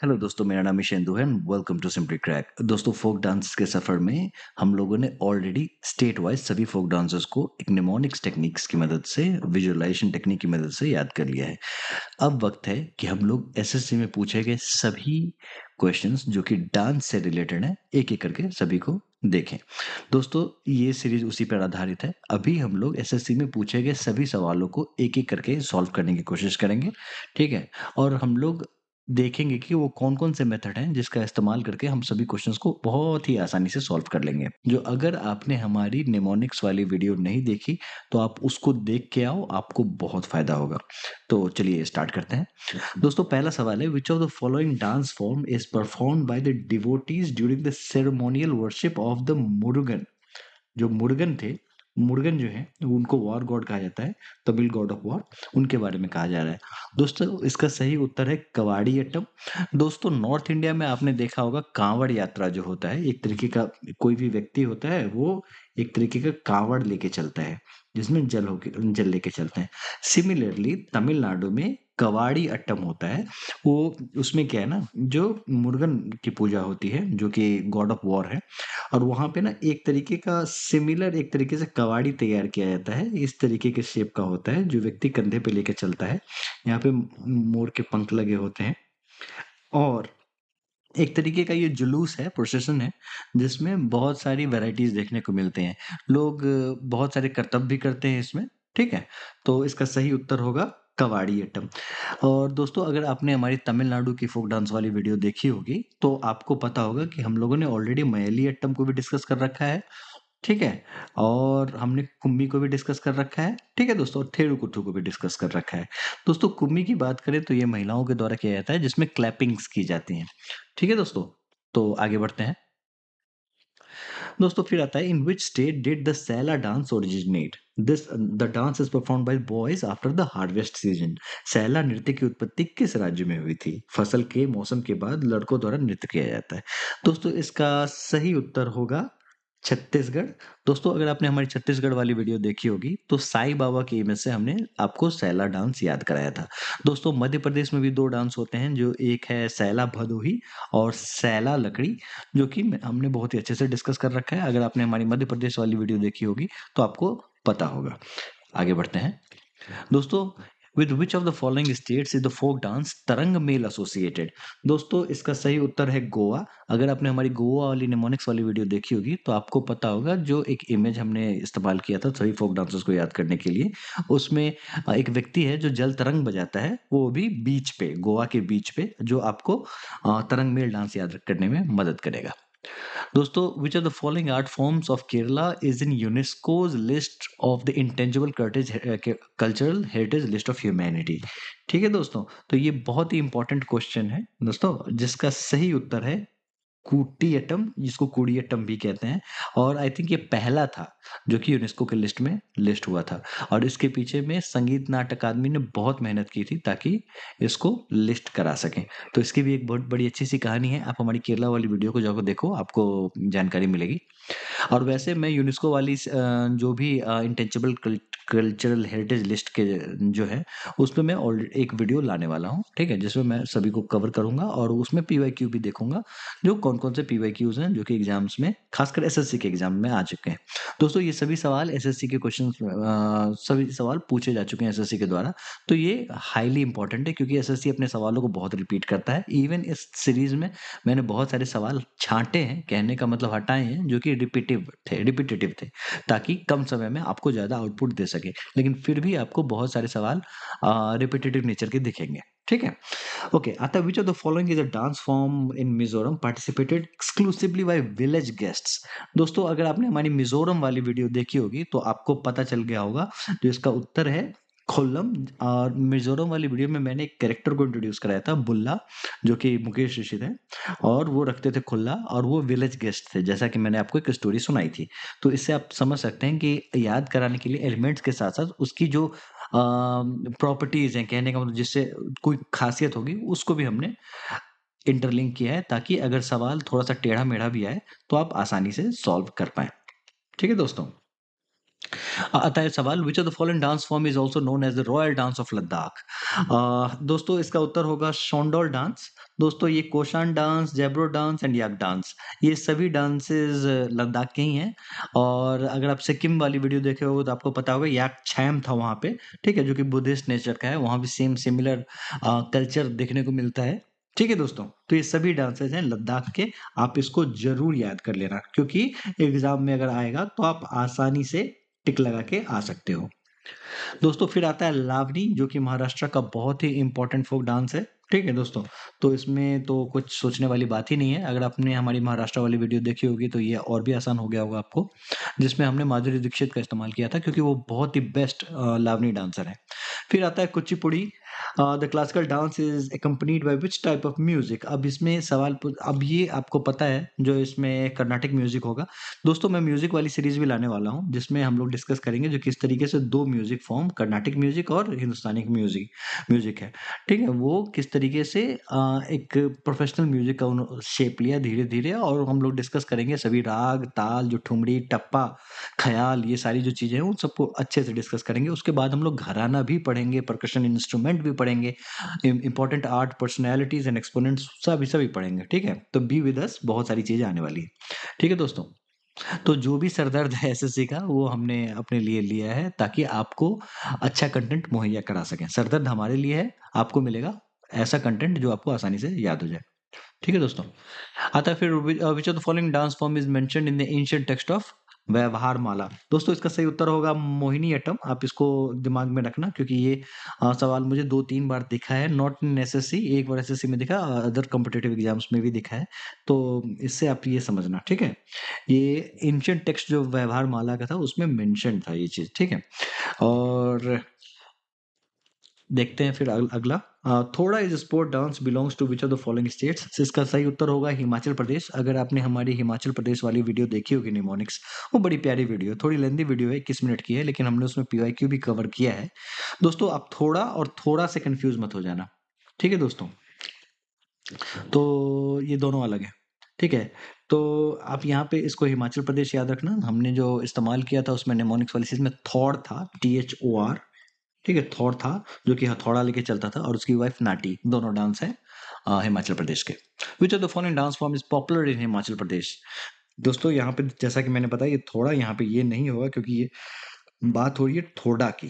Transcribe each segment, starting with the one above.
Hello दोस्तों, मेरा नाम ईशेंदु है and welcome to Simply Crack. दोस्तों, फोक डांस के सफ़र में हम लोगों ने ऑलरेडी स्टेट वाइज सभी फोक डांसर्स को एक निमोनिक्स टेक्निक्स की मदद से, विजुअलाइजेशन टेक्निक की मदद से याद कर लिया है। अब वक्त है कि हम लोग एसएससी में पूछे गए सभी क्वेश्चंस जो कि डांस से रिलेटेड हैं, एक-एक करके सभी को देखें। दोस्तों, ये सीरीज उसी पर आधारित है। अभी हम लोग एसएससी में पूछे गए सभी सवालों को एक-एक करके सॉल्व करने की कोशिश करेंगे, ठीक है? और हम लोग देखेंगे कि वो कौन-कौन से मेथड हैं जिसका इस्तेमाल करके हम सभी क्वेश्चंस को बहुत ही आसानी से सॉल्व कर लेंगे। जो अगर आपने हमारी निमोनिक्स वाली वीडियो नहीं देखी, तो आप उसको देख के आओ, आपको बहुत फ़ायदा होगा। तो चलिए स्टार्ट करते हैं। दोस्तों, पहला सवाल है, which of the following dance form is performed by the devotees during the ceremonial worship of the Murugan? जो मुर्गन थे, मुर्गन जो हैं, उनको वॉर गॉड कहा जाता है, तमिल गॉड ऑफ वॉर, उनके बारे में कहा जा रहा है। दोस्तों, इसका सही उत्तर है कवाड़ियट्टम। दोस्तों, नॉर्थ इंडिया में आपने देखा होगा कांवड़ यात्रा जो होता है, एक तरीके का कोई भी व्यक्ति होता है, वो एक तरीके का कांवड़ लेके चलता है, जिसमें जल लेके चलते हैं। सिमिलरली तमिलनाडु में कवाड़ी अट्टम होता है। वो उसमें क्या है ना, जो मुर्गन की पूजा होती है, जो कि गॉड ऑफ वॉर है, और वहाँ पे ना एक तरीके का सिमिलर एक तरीके से कवाड़ी तैयार किया जाता है। इस तरीके के शेप का होता है, जो व्यक्ति कंधे पे लेके चलता है। यहाँ पे मोर के पंख लगे होते हैं, और एक तरीके का ये जुलूस है, प्रोसेशन है, जिसमें बहुत सारी वैराइटीज़ देखने को मिलते हैं। लोग बहुत सारे करतब भी करते हैं इसमें, ठीक है? तो इसका सही उत्तर होगा कवाड़ियट्टम। और दोस्तों, अगर आपने हमारी तमिलनाडु की फ़ोक डांस वाली वीडियो देखी होगी, तो आपको पता होगा कि हम लोगों ने ऑलरेडी मयलियट्टम को भी डिस्कस कर रखा है, ठीक है? और हमने कुम्मी को भी डिस्कस कर रखा है, ठीक है दोस्तों? और थेरुकुथु को भी डिस्कस कर रखा है। दोस्तों, कुम्मी की बात करें तो ये महिलाओं के द्वारा किया जाता है, जिसमें क्लैपिंग्स की जाती हैं, ठीक है दोस्तों? तो आगे बढ़ते हैं। दोस्तों, फिर आता है, in which state did the Saila dance originate? The dance is performed by boys after the harvest season. Saila नृत्य की उत्पत्ति किस राज्य में हुई थी? फसल के मौसम के बाद लड़कों द्वारा नृत्य किया जाता है। दोस्तों, इसका सही उत्तर होगा छत्तीसगढ़। दोस्तों, अगर आपने हमारी छत्तीसगढ़ वाली वीडियो देखी होगी, तो साईं बाबा की इमेज से हमने आपको सैला डांस याद कराया था। दोस्तों, मध्य प्रदेश में भी 2 डांस होते हैं, जो एक है सैला भदोही और सैला लकड़ी, जो कि हमने बहुत ही अच्छे से डिस्कस कर रखा है। अगर आपने हमारी मध्य प्रदेश वाली वीडियो देखी होगी, तो आपको पता होगा। आगे बढ़ते हैं। दोस्तों, with which of the following states is the folk dance Tarangamel associated? दोस्तों, इसका सही उत्तर है गोवा। अगर आपने हमारी गोवा वाली निमोनिक्स वाली वीडियो देखी होगी, तो आपको पता होगा, जो एक इमेज हमने इस्तेमाल किया था सभी फोक डांसर्स को याद करने के लिए, उसमें एक व्यक्ति है जो जल तरंग बजाता है, वो भी बीच पे, गोवा के बीच पे, जो आपको तरंग मेल डांस याद करने में मदद करेगा। दोस्तों, which of the following art forms of Kerala is in UNESCO's list of the intangible cultural heritage list of humanity? ठीक है दोस्तों, तो ये बहुत ही इंपॉर्टेंट क्वेश्चन है दोस्तों, जिसका सही उत्तर है कूटियट्टम, जिसको कूडियट्टम भी कहते हैं, और आई थिंक ये पहला था जो कि यूनेस्को के लिस्ट में लिस्ट हुआ था, और इसके पीछे में संगीत नाटक अकादमी ने बहुत मेहनत की थी ताकि इसको लिस्ट करा सकें। तो इसकी भी एक बहुत बड़ी अच्छी सी कहानी है, आप हमारी केरला वाली वीडियो को जाकर देखो, आपको जानकारी मिलेगी। और वैसे मैं यूनेस्को वाली जो भी इंटेंजिबल कल्चरल हेरिटेज लिस्ट के जो है, उस पे मैं एक वीडियो लाने वाला हूँ, ठीक है? जिसमें मैं सभी को कवर करूँगा, और उसमें पीवाईक्यू भी देखूँगा, जो कौन-कौन से पीवाईक्यूज़ हैं जो कि एग्ज़ाम्स में, खासकर एसएससी के एग्ज़ाम में आ चुके हैं। दोस्तों, ये सभी सवाल एसएससी के क्वेश्चंस सभी सवाल पूछे जा चुके हैं एसएससी के द्वारा। तो ये हाईली इंपॉर्टेंट है, क्योंकि एसएससी अपने सवालों को बहुत रिपीट करता है। इवन इस सीरीज़ में मैंने बहुत सारे सवाल छाँटे हैं, कहने का मतलब हटाए हैं, जो कि रिपिटेटिव थे, ताकि कम समय में आपको ज़्यादा आउटपुट दे सके। लेकिन फिर भी आपको बहुत सारे सवाल रिपिटेटिव नेचर के दिखेंगे, ठीक है? ओके, आता है, which of the following is a dance form in Mizoram participated exclusively by village guests? दोस्तों, अगर आपने हमारी मिज़ोरम वाली वीडियो देखी होगी, तो आपको पता चल गया होगा, जो इसका उत्तर है खुल्लम। और मिज़ोरम वाली वीडियो में मैंने एक कैरेक्टर को इंट्रोड्यूस कराया था, बुल्ला, जो कि मुकेश ऋषि थे, और वो रखते थे खुल्ला, और वो विलेज गेस्ट थे, जैसा कि मैंने आपको एक स्टोरी सुनाई थी। तो इससे आप समझ सकते हैं कि याद कराने के लिए एलिमेंट्स के साथ-साथ उसकी जो प्रॉपर्टीज़ हैं, कहने का मतलब जिससे कोई खासियत होगी, उसको भी हमने इंटरलिंक किया है, ताकि अगर सवाल थोड़ा-सा टेढ़ा-मेढ़ा भी आए, तो आप आसानी से सॉल्व कर पाएँ। ठीक है दोस्तों? आता है सवाल, which of the following dance form is also known as the royal dance of Ladakh? दोस्तों इसका उत्तर होगा शोंडोल डांस। दोस्तों ये Koshan dance, Jabro dance and yak dance, ये सभी डांसेस लद्दाख के ही हैं। और अगर आप सिक्किम वाली वीडियो देखे हो तो आपको पता होगा याक छैम था वहाँ पे, ठीक है, जो कि बुद्धिस्ट नेचर का है, वहाँ भी सेम सिमिलर कल्चर देखने को मिलता है। ठीक है दोस्तों, तो ये सभी डांसेस हैं लद्दाख के। आप इसको जरूर याद कर लेना, क्योंकि एग्जाम में अगर आएगा तो आप आसानी से टिक लगा के आ सकते हो। दोस्तों फिर आता है लावनी, जो कि महाराष्ट्र का बहुत ही इंपॉर्टेंट फोक डांस है। ठीक है दोस्तों, तो इसमें तो कुछ सोचने वाली बात ही नहीं है। अगर आपने हमारी महाराष्ट्र वाली वीडियो देखी होगी तो ये और भी आसान हो गया होगा आपको, जिसमें हमने माधुरी दीक्षित का इस्तेमाल किया था, क्योंकि वो बहुत ही बेस्ट लावनी डांसर है। फिर आता है Kuchipudi. The classical dance is accompanied by which type of music? अब इसमें अब ये आपको पता है जो इसमें कर्नाटिक म्यूजिक होगा। दोस्तों मैं म्यूजिक वाली सीरीज भी लाने वाला हूँ, जिसमें हम लोग डिस्कस करेंगे जो किस तरीके से दो म्यूजिक फॉर्म, कर्नाटिक म्यूजिक और हिंदुस्तानी म्यूजिक म्यूजिक है, ठीक है, वो किस तरीके से एक प्रोफेशनल म्यूजिक का शेप लिया धीरे धीरे। और हम लोग डिस्कस करेंगे सभी राग, ताल, जो ठुमरी, टप्पा, ख्याल, ये सारी जो चीजें हैं उन सबको अच्छे से डिस्कस करेंगे। उसके बाद हम लोग घराना भी पढ़ेंगे, परकशन इंस्ट्रूमेंट भी पढ़ेंगे, important art personalities and exponents सभी सभी पढ़ेंगे। ठीक है, तो बी विद अस, बहुत सारी चीजें आने वाली है। ठीक है दोस्तों, तो जो भी सरदर्द है एसएससी का वो हमने अपने लिए लिया है, ताकि आपको अच्छा कंटेंट मुहैया करा सकें। सरदर्द हमारे लिए है, आपको मिलेगा ऐसा कंटेंट जो आपको आसानी से याद हो जाए। ठीक है दोस्तों, आता है फिर विच of the following dance form is mentioned in the ancient text of व्यवहार माला? दोस्तों इसका सही उत्तर होगा मोहिनी अट्टम। आप इसको दिमाग में रखना, क्योंकि ये सवाल मुझे 2-3 बार दिखा है, नॉट इन एसएससी, एक बार एसएससी में दिखा, अदर कॉम्पिटिटिव एग्जाम्स में भी दिखा है। तो इससे आप ये समझना, ठीक है। ये एंशिएंट टेक्स्ट जो व्यवहार माला का था उसमें मेंशन था ये चीज, ठीक है। और देखते हैं फिर अगला। Thoda is sport dance belongs to which of the following states? इसका सही उत्तर होगा हिमाचल प्रदेश। अगर आपने हमारी हिमाचल प्रदेश वाली वीडियो देखी होगी निमोनिक्स, वो बड़ी प्यारी वीडियो, थोड़ी लेंदी वीडियो है, 21 मिनट की है, लेकिन हमने उसमें पीवाईक्यू भी कवर किया है। दोस्तों आप थोड़ा और थोड़ा से कंफ्यूज मत हो जाना, ठीक है दोस्तों। तो ये दोनों अलग है, ठीक है। तो आप यहाँ पे इसको हिमाचल प्रदेश याद रखना। हमने जो इस्तेमाल किया था उसमें निमोनिक्स वाली चीज में थॉर था, THOR, ठीक है, थॉर था, जो कि हथौड़ा लेके चलता था, और उसकी वाइफ नाटी, दोनों डांस है हिमाचल प्रदेश के। Which of the following dance form is popular in Himachal Pradesh? दोस्तों यहाँ पे जैसा कि मैंने बताया, ये थोड़ा यहाँ पे ये नहीं होगा, क्योंकि ये बात हो रही है ठोडा की।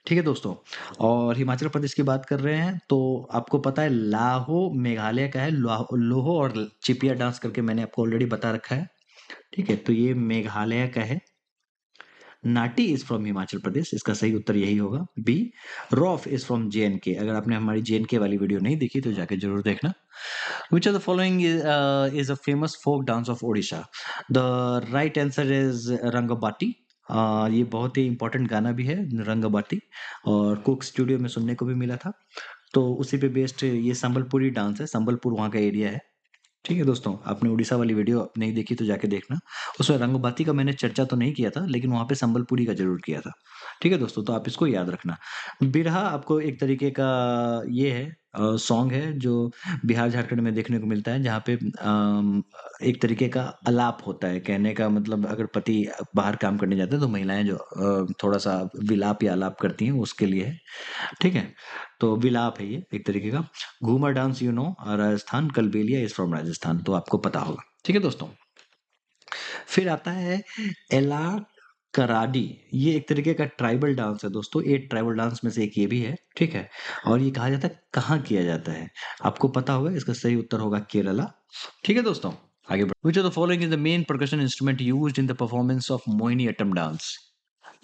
ठीक है दोस्तों, और हिमाचल प्रदेश की बात कर रहे हैं तो आपको पता है लाहो मेघालय का है, लोहो और चिपिया डांस करके मैंने आपको ऑलरेडी बता रखा है। ठीक है, तो ये मेघालय का है। नाटी इज फ्रॉम हिमाचल प्रदेश, इसका सही उत्तर यही होगा B. Rouf is from JNK। अगर आपने हमारी JNK वाली वीडियो नहीं देखी तो जाके जरूर देखना। Which of the following is a famous folk dance of Odisha? The right answer is Rangbati. ये बहुत ही इंपॉर्टेंट गाना भी है रंगबाटी, और कुक स्टूडियो में सुनने को भी मिला था। तो उसी पे बेस्ड ये संबलपुरी डांस है, संबलपुर वहाँ का एरिया है। ठीक है दोस्तों, आपने उड़ीसा वाली वीडियो नहीं देखी तो जाके देखना। उसमें रंगबाती का मैंने चर्चा तो नहीं किया था, लेकिन वहाँ पे संबलपुरी का ज़रूर किया था। ठीक है दोस्तों, तो आप इसको याद रखना। बिरहा आपको एक तरीके का ये है, सॉन्ग है जो बिहार झारखंड में देखने को मिलता है, जहाँ पे एक तरीके का आलाप होता है। कहने का मतलब, अगर पति बाहर काम करने जाते हैं तो महिलाएं जो थोड़ा सा विलाप या आलाप करती हैं, उसके लिए है। ठीक है, तो विलाप है ये एक तरीके का। Ghoomar dance Rajasthan, Kalbelia is from Rajasthan, तो आपको पता होगा। ठीक है दोस्तों, फिर आता है एला कराडी। ये एक तरीके का ट्राइबल डांस है दोस्तों, 8 ट्राइबल डांस में से एक ये भी है। ठीक है, और ये कहा जाता है कहाँ किया जाता है? आपको पता होगा, इसका सही उत्तर होगा केरला। ठीक है दोस्तों, आगे बढ़। Which of the following is the main percussion instrument used in the performance of Mohiniattam dance?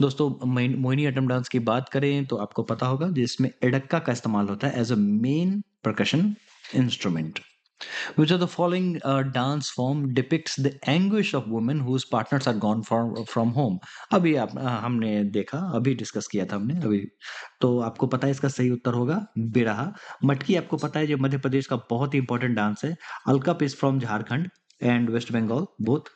दोस्तों मोहिनी अट्टम डांस की बात करें तो आपको पता होगा, जिसमें एडक्का का इस्तेमाल होता है as a main percussion instrument. Which of the following dance form depicts the anguish of women whose partners are gone from home? अभी हमने देखा, अभी डिस्कस किया था हमने अभी। तो आपको पता है इसका सही उत्तर होगा बिरहा। मटकी आपको पता है, जो मध्य प्रदेश का बहुत ही इंपॉर्टेंट डांस है। Alkap is from Jharkhand and West Bengal both.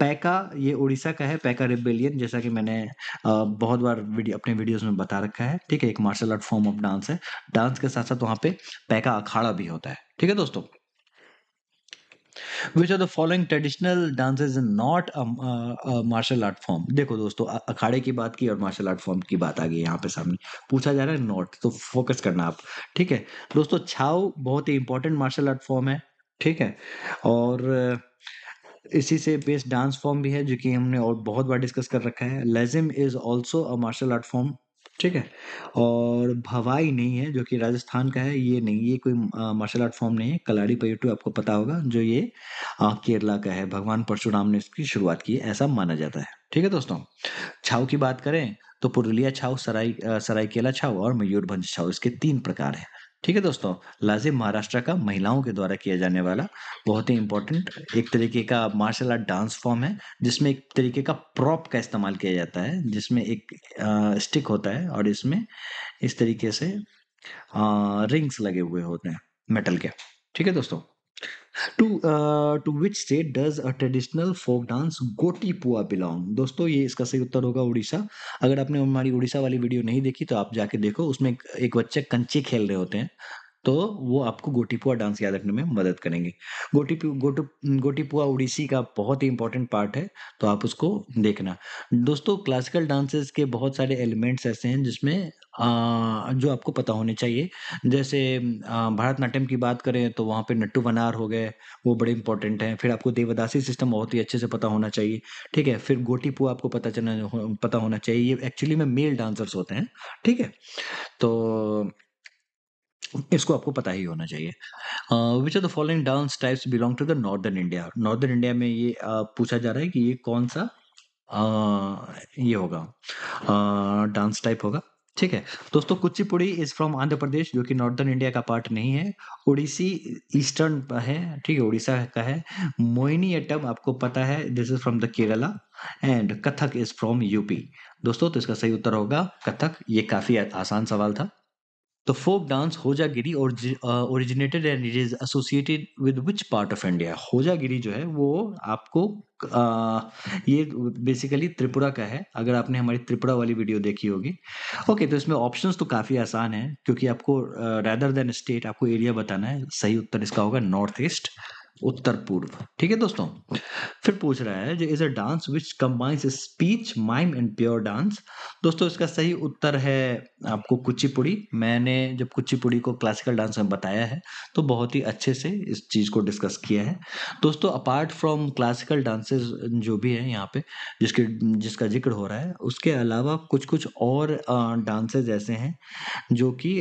Paika ये उड़ीसा का है, पैका रिबेलियन, जैसा कि मैंने बहुत बार अपने वीडियोस में बता रखा है। ठीक है, एक martial art form of dance है। डांस के साथ साथ वहाँ पे पैका अखाड़ा भी होता है। ठीक है दोस्तों, which are the following traditional dances not martial art form. देखो दोस्तों, अखाड़े की बात की और मार्शल आर्ट फॉर्म की बात आ गई यहाँ पे सामने। पूछा जा रहा है नॉट, तो फोकस करना आप। ठीक है दोस्तों, छाव बहुत ही इंपॉर्टेंट मार्शल आर्ट फॉर्म है। ठीक है, और इसी से बेस्ड डांस फॉर्म भी है जो कि हमने और बहुत बार डिस्कस कर रखा है। Lezim is also a martial art form. ठीक है, और भवाई नहीं है जो कि राजस्थान का है, ये नहीं, ये कोई मार्शल आर्ट फॉर्म नहीं है। कलाड़ी पयट्टू आपको पता होगा, जो ये केरला का है। भगवान परशुराम ने इसकी शुरुआत की है, ऐसा माना जाता है। ठीक है दोस्तों, छाव की बात करें तो पुरुलिया छाव, सरायकेला छाव और मयूरभंज छाव, इसके 3 प्रकार हैं। ठीक है दोस्तों, लाजिम महाराष्ट्र का महिलाओं के द्वारा किया जाने वाला बहुत ही इंपॉर्टेंट एक तरीके का मार्शल आर्ट डांस फॉर्म है, जिसमें एक तरीके का प्रॉप का इस्तेमाल किया जाता है, जिसमें एक स्टिक होता है और इसमें इस तरीके से रिंग्स लगे हुए होते हैं मेटल के। ठीक है दोस्तों, to which state does a traditional folk dance Gotipua belong. दोस्तों, ये इसका सही उत्तर होगा उड़ीसा। अगर आपने हमारी उड़ीसा वाली वीडियो नहीं देखी तो आप जाके देखो, उसमें एक बच्चे कंचे खेल रहे होते हैं, तो वो आपको गोटीपुआ डांस याद रखने में मदद करेंगे। गोटीपुआ उड़ीसी का बहुत ही इंपॉर्टेंट पार्ट है, तो आप उसको देखना। दोस्तों, क्लासिकल डांसेस के बहुत सारे एलिमेंट्स ऐसे हैं जिसमें जो आपको पता होने चाहिए। जैसे भरतनाट्यम की बात करें तो वहाँ पे नट्टू बनार हो गए, वो बड़े इंपॉर्टेंट हैं। फिर आपको देवदासी सिस्टम बहुत ही अच्छे से पता होना चाहिए। ठीक है, फिर गोटीपुआ आपको पता होना चाहिए। ये एक्चुअली में मेल डांसर्स होते हैं। ठीक है, तो इसको आपको पता ही होना चाहिए। Which of the following dance types belong to the northern India. Northern India में ये पूछा जा रहा है कि ये कौन सा ये होगा डांस टाइप होगा। ठीक है दोस्तों, कुचिपुड़ी इज फ्रॉम आंध्र प्रदेश, जो कि नॉर्दर्न इंडिया का पार्ट नहीं है। उड़ीसी ईस्टर्न है। ठीक है, उड़ीसा का है। मोहिनीअट्टम आपको पता है, this is from the Kerala. And Kathak is from UP. दोस्तों, तो इसका सही उत्तर होगा कथक। ये काफी आसान सवाल था। The folk dance Hojagiri originated and it is associated with which part of India? Hojagiri जो है वो आपको ये बेसिकली त्रिपुरा का है, अगर आपने हमारी त्रिपुरा वाली वीडियो देखी होगी। ओके, तो इसमें ऑप्शंस तो काफी आसान है, क्योंकि आपको रादर देन स्टेट आपको एरिया बताना है। सही उत्तर इसका होगा नॉर्थ ईस्ट, उत्तर पूर्व। ठीक है दोस्तों, फिर पूछ रहा है जो is a dance which combines speech mime and pure dance. दोस्तों, इसका सही उत्तर है आपको कुचिपुड़ी। मैंने जब कुचिपुड़ी को क्लासिकल डांस में बताया है तो बहुत ही अच्छे से इस चीज को डिस्कस किया है। दोस्तों, अपार्ट फ्रॉम क्लासिकल डांसेस जो भी है यहाँ पे जिसका जिक्र हो रहा है, उसके अलावा कुछ कुछ और डांसेस ऐसे हैं जो कि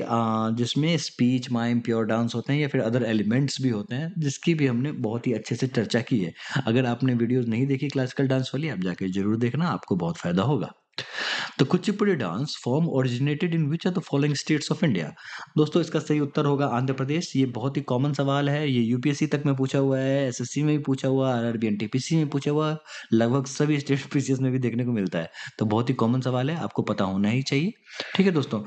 जिसमें स्पीच माइम प्योर डांस होते हैं या फिर अदर एलिमेंट्स भी होते हैं, जिसकी भी हमने बहुत ही अच्छे से चर्चा की है। अगर आपने वीडियोस नहीं देखी क्लासिकल डांस वाली, आप जाके जरूर देखना, आपको बहुत फायदा होगा। तो Kuchipudi dance form originated in which of the following states of India. दोस्तों, इसका सही उत्तर होगा आंध्र प्रदेश। ये बहुत ही कॉमन सवाल है, ये यूपीएससी तक में पूछा हुआ है, एसएससी में भी पूछा हुआ, आरआरबी एनटीपीसी में पूछा हुआ, लगभग सभी स्टेट पीसीएस में भी देखने को मिलता है। तो बहुत ही कॉमन सवाल है, आपको पता होना ही चाहिए। ठीक है दोस्तों,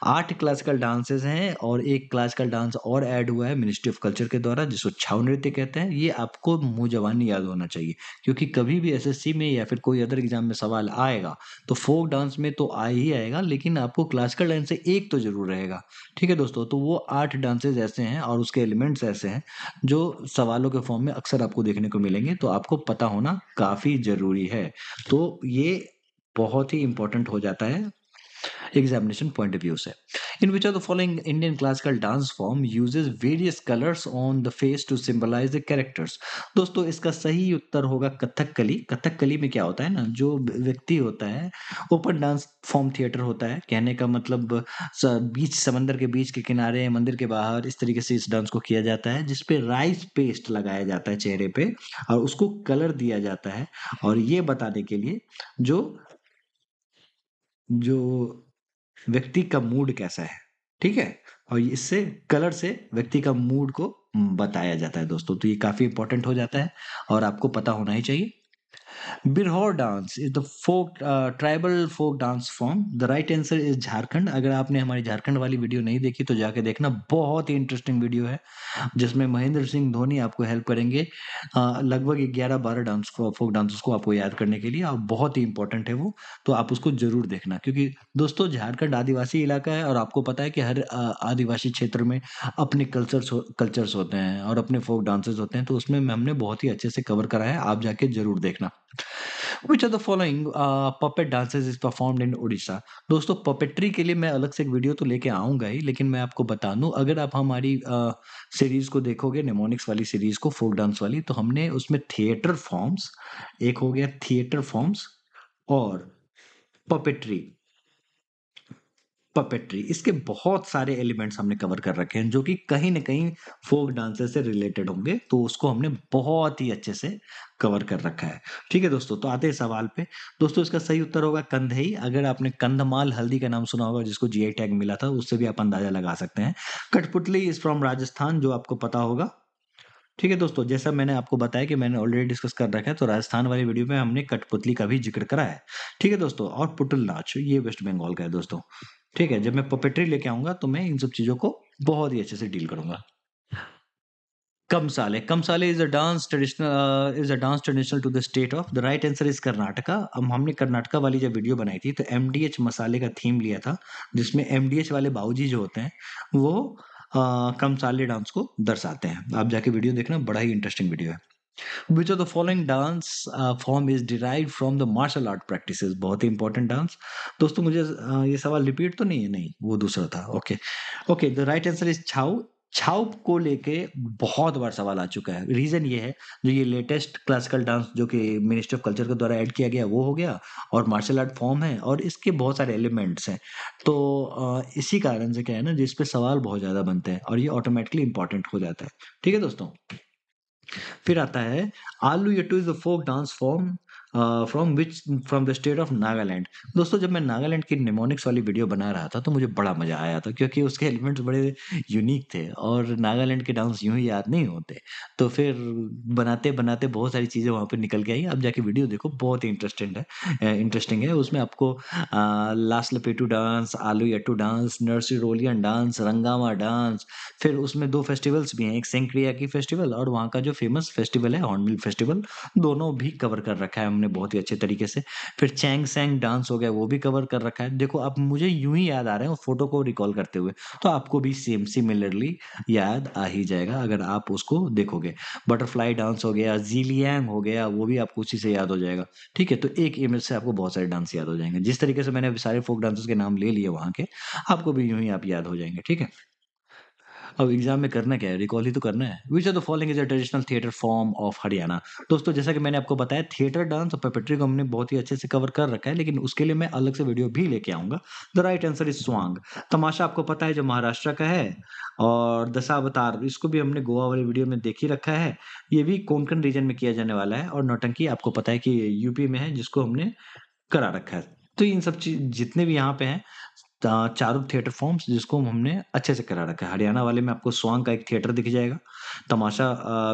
8 क्लासिकल डांसेस हैं और एक क्लासिकल डांस और ऐड हुआ है मिनिस्ट्री ऑफ कल्चर के द्वारा, जिसको छाऊ नृत्य कहते हैं। ये आपको मुंह जबानी याद होना चाहिए, क्योंकि कभी भी एसएससी में या फिर कोई अदर एग्जाम में सवाल आएगा तो फोक डांस में तो आ ही आएगा, लेकिन आपको क्लासिकल डांस से एक तो जरूर रहेगा। ठीक है दोस्तों, तो वो 8 डांसेस ऐसे हैं और उसके एलिमेंट्स ऐसे हैं जो सवालों के फॉर्म में अक्सर आपको देखने को मिलेंगे, तो आपको पता होना काफी जरूरी है। तो ये बहुत ही इंपॉर्टेंट हो जाता है एग्जामिनेशन पॉइंट ऑफ व्यू से। In which of the following Indian classical dance form uses various colours on the face to symbolise the characters. दोस्तों, इसका सही उत्तर होगा कथकली। कथकली में क्या होता है ना, जो व्यक्ति होता है, ओपन डांस फॉर्म थिएटर होता है, कहने का मतलब बीच, समंदर के बीच के किनारे, मंदिर के बाहर, इस तरीके से इस डांस को किया जाता है, जिसपे राइस पेस्ट लगाया जाता है चेहरे पे और उसको कलर दिया जाता है, और ये बताने के लिए जो जो व्यक्ति का मूड कैसा है। ठीक है, और इससे कलर से व्यक्ति का मूड को बताया जाता है दोस्तों। तो ये काफी इंपॉर्टेंट हो जाता है और आपको पता होना ही चाहिए। Birhor dance is the folk tribal folk dance form. The right answer is Jharkhand. अगर आपने हमारी झारखंड वाली वीडियो नहीं देखी तो जाके देखना, बहुत ही इंटरेस्टिंग वीडियो है जिसमें महेंद्र सिंह धोनी आपको हेल्प करेंगे लगभग 11-12 डांस फोक डांसेस को आपको याद करने के लिए, और बहुत ही इंपॉर्टेंट है वो। तो आप उसको जरूर देखना, क्योंकि दोस्तों झारखंड आदिवासी इलाका है और आपको पता है कि हर आदिवासी क्षेत्र में अपने कल्चर्स होते हैं और अपने फोक डांसेस होते हैं, तो उसमें हमने बहुत ही अच्छे से कवर करा है, आप जाके जरूर देखना। Which are the following puppet dances is performed in Orissa. दोस्तों पपेट्री के लिए मैं अलग से एक वीडियो तो लेके आऊंगा ही, लेकिन मैं आपको बता दूं, अगर आप हमारी सीरीज को देखोगे, नेमोनिक्स वाली सीरीज को, फोक डांस वाली, तो हमने उसमें थिएटर फॉर्म्स, एक हो गया थिएटर फॉर्म्स और पपेट्री, पपेट्री, इसके बहुत सारे एलिमेंट्स हमने कवर कर रखे हैं जो कि कहीं न कहीं फ़ोक डांसेस से रिलेटेड होंगे, तो उसको हमने बहुत ही अच्छे से कवर कर रखा है। ठीक है दोस्तों, तो आते हैं सवाल पे। दोस्तों इसका सही उत्तर होगा कंधई। अगर आपने कंधमाल हल्दी का नाम सुना होगा जिसको जीआई टैग मिला था, उससे भी आप अंदाज़ा लगा सकते हैं। कठपुतली इज़ फ्रॉम राजस्थान, जो आपको पता होगा। ठीक है दोस्तों, जैसा मैंने आपको बताया कि मैंने ऑलरेडी डिस्कस कर रखा है, तो राजस्थान वाली वीडियो में हमने कठपुतली का भी ज़िक्र करा है। ठीक है दोस्तों, और पुतुल नाच ये वेस्ट बंगाल का है दोस्तों। ठीक है, जब मैं पपेट्री लेके आऊँगा तो मैं इन सब चीज़ों को बहुत ही अच्छे से डील करूँगा। Kamsale, Kamsale is a dance traditional to the state of. The right answer is Karnataka. अब हमने कर्नाटका वाली जब वीडियो बनाई थी तो एमडीएच मसाले का थीम लिया था, जिसमें एमडीएच वाले बाबूजी जो होते हैं वो कमसाले डांस को दर्शाते हैं। आप जाके वीडियो देखना, बड़ा ही इंटरेस्टिंग वीडियो है। Which of the following dance form is derived from the martial art practices? बहुत ही इंपॉर्टेंट डांस। दोस्तों मुझे ये सवाल रिपीट तो नहीं है, नहीं वो दूसरा था। Okay okay, the right answer is Chhau. Chhau को लेके बहुत बार सवाल आ चुका है। रीजन ये है, जो ये लेटेस्ट क्लासिकल डांस जो कि मिनिस्ट्री ऑफ कल्चर के द्वारा ऐड किया गया वो हो गया, और मार्शल आर्ट फॉर्म है और इसके बहुत सारे एलिमेंट्स हैं। तो इसी कारण से क्या है ना, जिस पे सवाल बहुत ज्यादा बनते हैं और ये ऑटोमेटिकली इंपॉर्टेंट हो जाता है। ठीक है दोस्तों, फिर आता है Aluyattu is the folk dance form from the state of Nagaland. दोस्तों जब मैं नागालैंड की निमोनिक्स वाली वीडियो बना रहा था तो मुझे बड़ा मजा आया था, क्योंकि उसके एलिमेंट्स बड़े यूनिक थे और नागालैंड के डांस यूं ही याद नहीं होते। तो फिर बनाते बनाते बहुत सारी चीजें वहां पे निकल के आई। अब जाके वीडियो देखो, बहुत ही इंटरेस्टिंग है। उसमें आपको लास्ट लपेटू डांस, आलू यट्टू डांस, नर्सरी रोलियन डांस, रंगामा डांस, फिर उसमें 2 फेस्टिवल्स भी हैं, एक सेंक्रिया की फेस्टिवल और वहाँ का जो फेमस फेस्टिवल है हॉर्नबिल फेस्टिवल, दोनों भी कवर कर रखा है हमने बहुत ही अच्छे तरीके से। फिर चैंग-सैंग डांस हो गया, वो भी कवर कर रखा है। देखो अब मुझे यूँ ही याद आ रहे हैं उस फ़ोटो को रिकॉल करते हुए, तो आपको भी सेम सिमिलरली याद आ ही जाएगा अगर आप उसको देखोगे। बटरफ्लाई डांस हो गया, ज़ीलियांग हो गया, वो भी आपको उसी से याद हो जाएगा। ठीक है? तो एक इमेज से आपको बहुत सारे डांस याद हो जाएँगे। जिस तरीके से मैंने अभी सारे फ़ोक डांसर्स के नाम ले लिए वहाँ के, आपको भी यूँ ही आप याद हो जाएँगे। ठीक है? अब एग्जाम में करना क्या है? रिकॉल ही तो करना है। Which of the following is a traditional theatre form of Haryana? दोस्तों जैसा कि मैंने आपको बताया, थिएटर डांस और पपेट्री को हमने बहुत ही अच्छे से कवर कर रखा है, लेकिन उसके लिए मैं अलग से वीडियो भी लेके आऊँगा। द राइट आंसर इज़ स्वांग। तमाशा आपको पता है जो महाराष्ट्र का है, और दशावतार इसको भी हमने गोवा वाली वीडियो में देख ही रखा है। ये भी कोंकण रीजन में किया जाने वाला है, और नौटंकी आपको पता है कि यूपी में है, जिसको हमने करा रखा है। तो इन सब चीज़ जितने भी यहाँ पे हैं, चारों थिएटर फॉर्म्स जिसको हमने अच्छे से करा रखा है। हरियाणा वाले में आपको स्वांग का एक थिएटर दिख जाएगा। तमाशा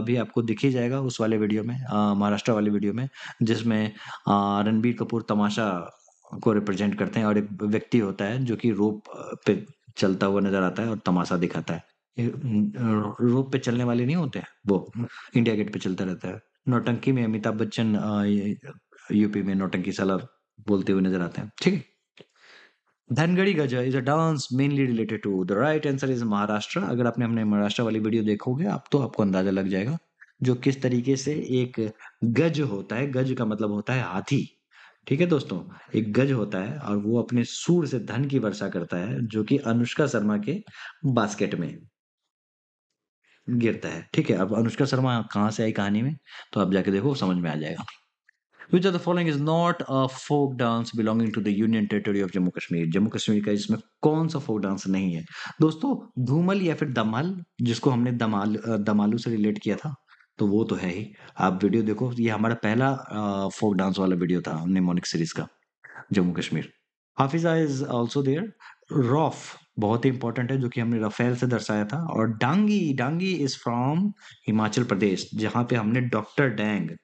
भी आपको दिख ही जाएगा उस वाले वीडियो में, महाराष्ट्र वाली वीडियो में, जिसमें रणबीर कपूर तमाशा को रिप्रेजेंट करते हैं और एक व्यक्ति होता है जो कि रोप पे चलता हुआ नज़र आता है और तमाशा दिखाता है। रोप पे चलने वाले नहीं होते हैं, वो इंडिया गेट पे चलता रहता है। नौटंकी में अमिताभ बच्चन ये यूपी में नौटंकी साला बोलते हुए नज़र आते हैं। ठीक है? Dhangari Gaja is a dance mainly related to. The right answer is Maharashtra. अगर आपने हमने महाराष्ट्र वाली वीडियो देखोगे आप, तो आपको अंदाजा लग जाएगा जो किस तरीके से एक गज होता है। गज का मतलब होता है हाथी। ठीक है दोस्तों, एक गज होता है और वो अपने सूंड से धन की वर्षा करता है, जो कि अनुष्का शर्मा के बास्केट में गिरता है। ठीक है, अब अनुष्का शर्मा कहाँ से आई कहानी में, तो आप जाके देखो समझ में आ जाएगा। Which of the following is not a folk dance belonging to the Union Territory of Jammu Kashmir? Jammu Kashmir का इसमें कौन सा फोक डांस नहीं है? दोस्तों धूमल या फिर दमाल, जिसको हमने दमालू से रिलेट किया था, तो वो तो है ही। आप वीडियो देखो, ये हमारा पहला फोक डांस वाला वीडियो था निमोनिक सीरीज का, Jammu Kashmir. Hafiza is also there. Rough बहुत ही इंपॉर्टेंट है, जो कि हमने रफेल से दर्शाया था। और डांगी, डांगी इज फ्रॉम हिमाचल प्रदेश, जहाँ पे हमने doctor dang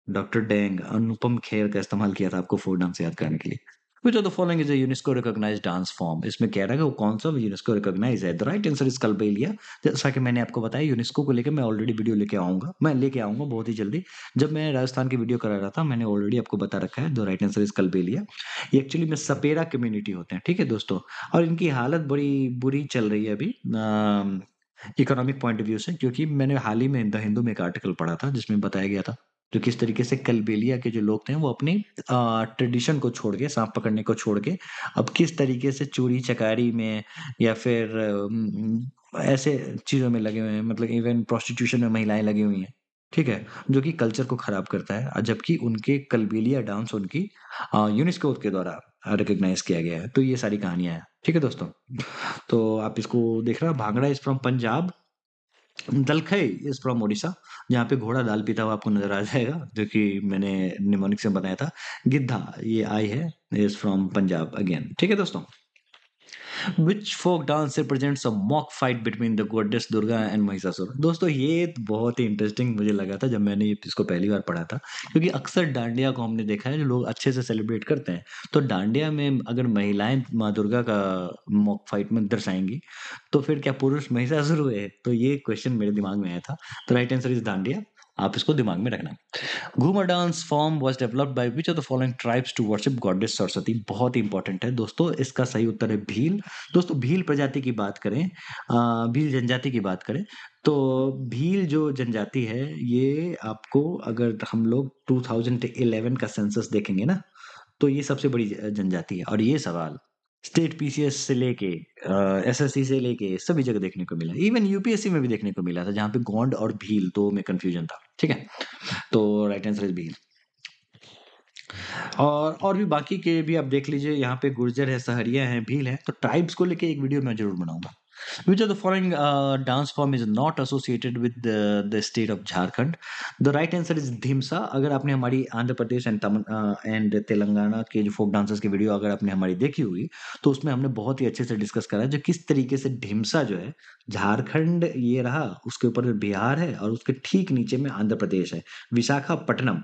doctor Deng, Anupam Kher का इस्तेमाल किया था आपको फोक डांस याद करने के लिए। Which of the following is a UNESCO recognized dance form? इसमें कह रहा है कि वो कौन सा यूनेस्को रिकॉग्नाइज है। The right answer is Kalbelia. जैसा कि मैंने आपको बताया, यूनेस्को को लेकर मैं ऑलरेडी वीडियो लेके आऊंगा बहुत ही जल्दी। जब मैं राजस्थान की वीडियो करा रहा था, मैंने ऑलरेडी आपको बता रखा है। The right answer is Kalbelia. ये एक्चुअली में सपेरा कम्युनिटी होते हैं, ठीक है दोस्तों। और इनकी हालत बड़ी बुरी चल रही है अभी इकोनॉमिक पॉइंट ऑफ व्यू से, क्योंकि मैंने हाल ही में द हिंदू में एक आर्टिकल पढ़ा था जिसमें बताया गया था जो किस तरीके से कलबेलिया के जो लोग थे वो अपनी ट्रेडिशन को छोड़ के, सांप पकड़ने को छोड़ के, अब किस तरीके से चोरी चकारी में या फिर ऐसे चीजों में लगे हुए हैं, मतलब इवन प्रोस्टिट्यूशन में महिलाएं लगी हुई हैं, ठीक है, जो कि कल्चर को खराब करता है। जबकि उनके कलबेलिया डांस उनकी यूनेस्को के द्वारा रिकॉग्नाइज किया गया है। तो ये सारी कहानियां हैं, ठीक है दोस्तों। तो आप इसको देख रहे हो, bhangra is from Punjab, Dalkhai is from Odisha, जहाँ पे घोड़ा दाल पीता हुआ आपको नजर आ जाएगा, जो कि मैंने निमोनिक से बताया था। गिद्धा, ये आई है, इज फ्रॉम पंजाब अगेन, ठीक है दोस्तों। Which folk dance represents a mock fight between the goddess Durga and Mahishasura. दोस्तों ये बहुत ही इंटरेस्टिंग मुझे लगा था जब मैंने ये इसको पहली बार पढ़ा था, क्योंकि अक्सर डांडिया को हमने देखा है जो लोग अच्छे से सेलिब्रेट करते हैं। तो डांडिया में अगर महिलाएं माँ दुर्गा का मॉक फाइट में दर्शाएंगी, तो फिर क्या पुरुष महिषासुर हुए? तो ये क्वेश्चन मेरे दिमाग में आया था। तो राइट आंसर इज डांडिया। आप इसको दिमाग में रखना। Ghoomar dance form was developed by which of the following tribes to worship goddess Saraswati. बहुत ही इंपॉर्टेंट है दोस्तों, इसका सही उत्तर है भील। दोस्तों भील प्रजाति की बात करें, भील जनजाति की बात करें, तो भील जो जनजाति है, ये आपको अगर हम लोग 2011 का सेंसस देखेंगे ना, तो ये सबसे बड़ी जनजाति है। और ये सवाल स्टेट पीसीएस से लेके एसएससी से लेके सभी जगह देखने को मिला, इवन यूपीएससी में भी देखने को मिला था, जहाँ पे गोंड और भील दो में कंफ्यूजन था, ठीक है। तो राइट आंसर इज भील। और भी बाकी के भी आप देख लीजिए, यहाँ पे गुर्जर है, सहरिया है, भील है। तो ट्राइब्स को लेके एक वीडियो मैं जरूर बनाऊंगा। Which of the following dance form is not associated with the state of Jharkhand? The right answer is Dhimsa. अगर आपने हमारी आंध्र प्रदेश एंड तेलंगाना के जो फोक डांसर्स की वीडियो अगर आपने हमारी देखी होगी, तो उसमें हमने बहुत ही अच्छे से डिस्कस करा है जो किस तरीके से ढिमसा जो है, झारखंड ये रहा, उसके ऊपर बिहार है, और उसके ठीक नीचे में आंध्र प्रदेश है, विशाखापट्टनम।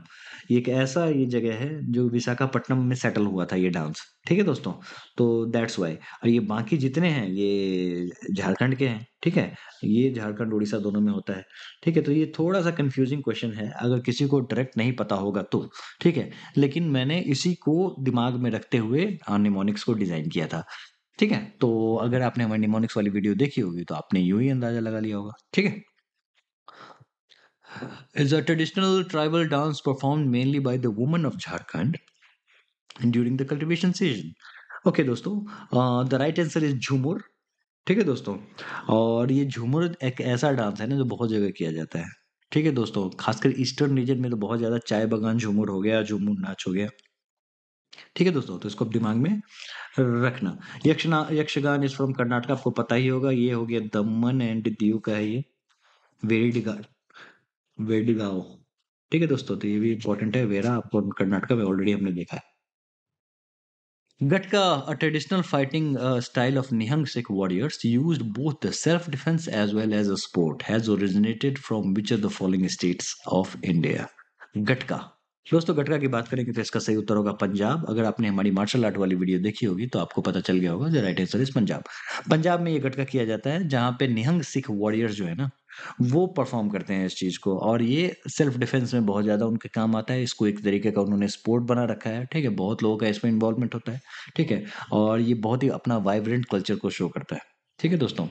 ये एक ऐसा ये जगह है जो विशाखापट्टनम में सेटल हुआ था ये डांस, ठीक है दोस्तों। तो दैट्स वाई। और ये बाकी जितने हैं ये झारखंड के हैं, ठीक है। ये झारखंड उड़ीसा दोनों में होता है, ठीक है। तो ये थोड़ा सा कंफ्यूजिंग क्वेश्चन है अगर किसी को डायरेक्ट नहीं पता होगा तो, ठीक है। लेकिन मैंने इसी को दिमाग में रखते हुए निमोनिक्स को डिजाइन किया था, ठीक है। तो अगर आपने हमारी निमोनिक्स वाली वीडियो देखी होगी तो आपने यूं ही अंदाजा लगा लिया होगा, ठीक है। Is a traditional tribal dance performed mainly by the women of Jharkhand during the cultivation season? Okay दोस्तों, द राइट आंसर इज झूमुर, ठीक है दोस्तों। और ये झूमर एक ऐसा डांस है ना जो बहुत जगह किया जाता है, ठीक है दोस्तों। खासकर ईस्टर्न रीजन में तो बहुत ज्यादा चाय बगान झूमर हो गया, झूमर नाच हो गया, ठीक है दोस्तों। तो इसको आप दिमाग में रखना। यक्षगान इज फ्रॉम कर्नाटक, आपको पता ही होगा, ये हो गया दमन एंड दीव का है ये, वेडिगा वेडिगांव, ठीक है दोस्तों। तो ये भी इंपॉर्टेंट है, वेरा आपको कर्नाटक में ऑलरेडी हमने देखा है। Gatka, a traditional fighting style of Nihang Sikh warriors, used both the self-defense as well as a sport, has originated from which of the following states of India? Gatka. दोस्तों गटका की बात करेंगे तो इसका सही उत्तर होगा पंजाब। अगर आपने हमारी मार्शल आर्ट वाली वीडियो देखी होगी तो आपको पता चल गया होगा, जो right answer is Punjab. Punjab में ये गटका किया जाता है जहाँ पे निहंग सिख वॉरियर्स जो है ना, वो परफॉर्म करते हैं इस चीज को, और ये सेल्फ डिफेंस में बहुत ज्यादा उनके काम आता है। इसको एक तरीके का उन्होंने स्पोर्ट बना रखा है, ठीक है। बहुत लोगों का इसमें इन्वॉल्वमेंट होता है, ठीक है। और ये बहुत ही अपना वाइब्रेंट कल्चर को शो करता है, ठीक है दोस्तों।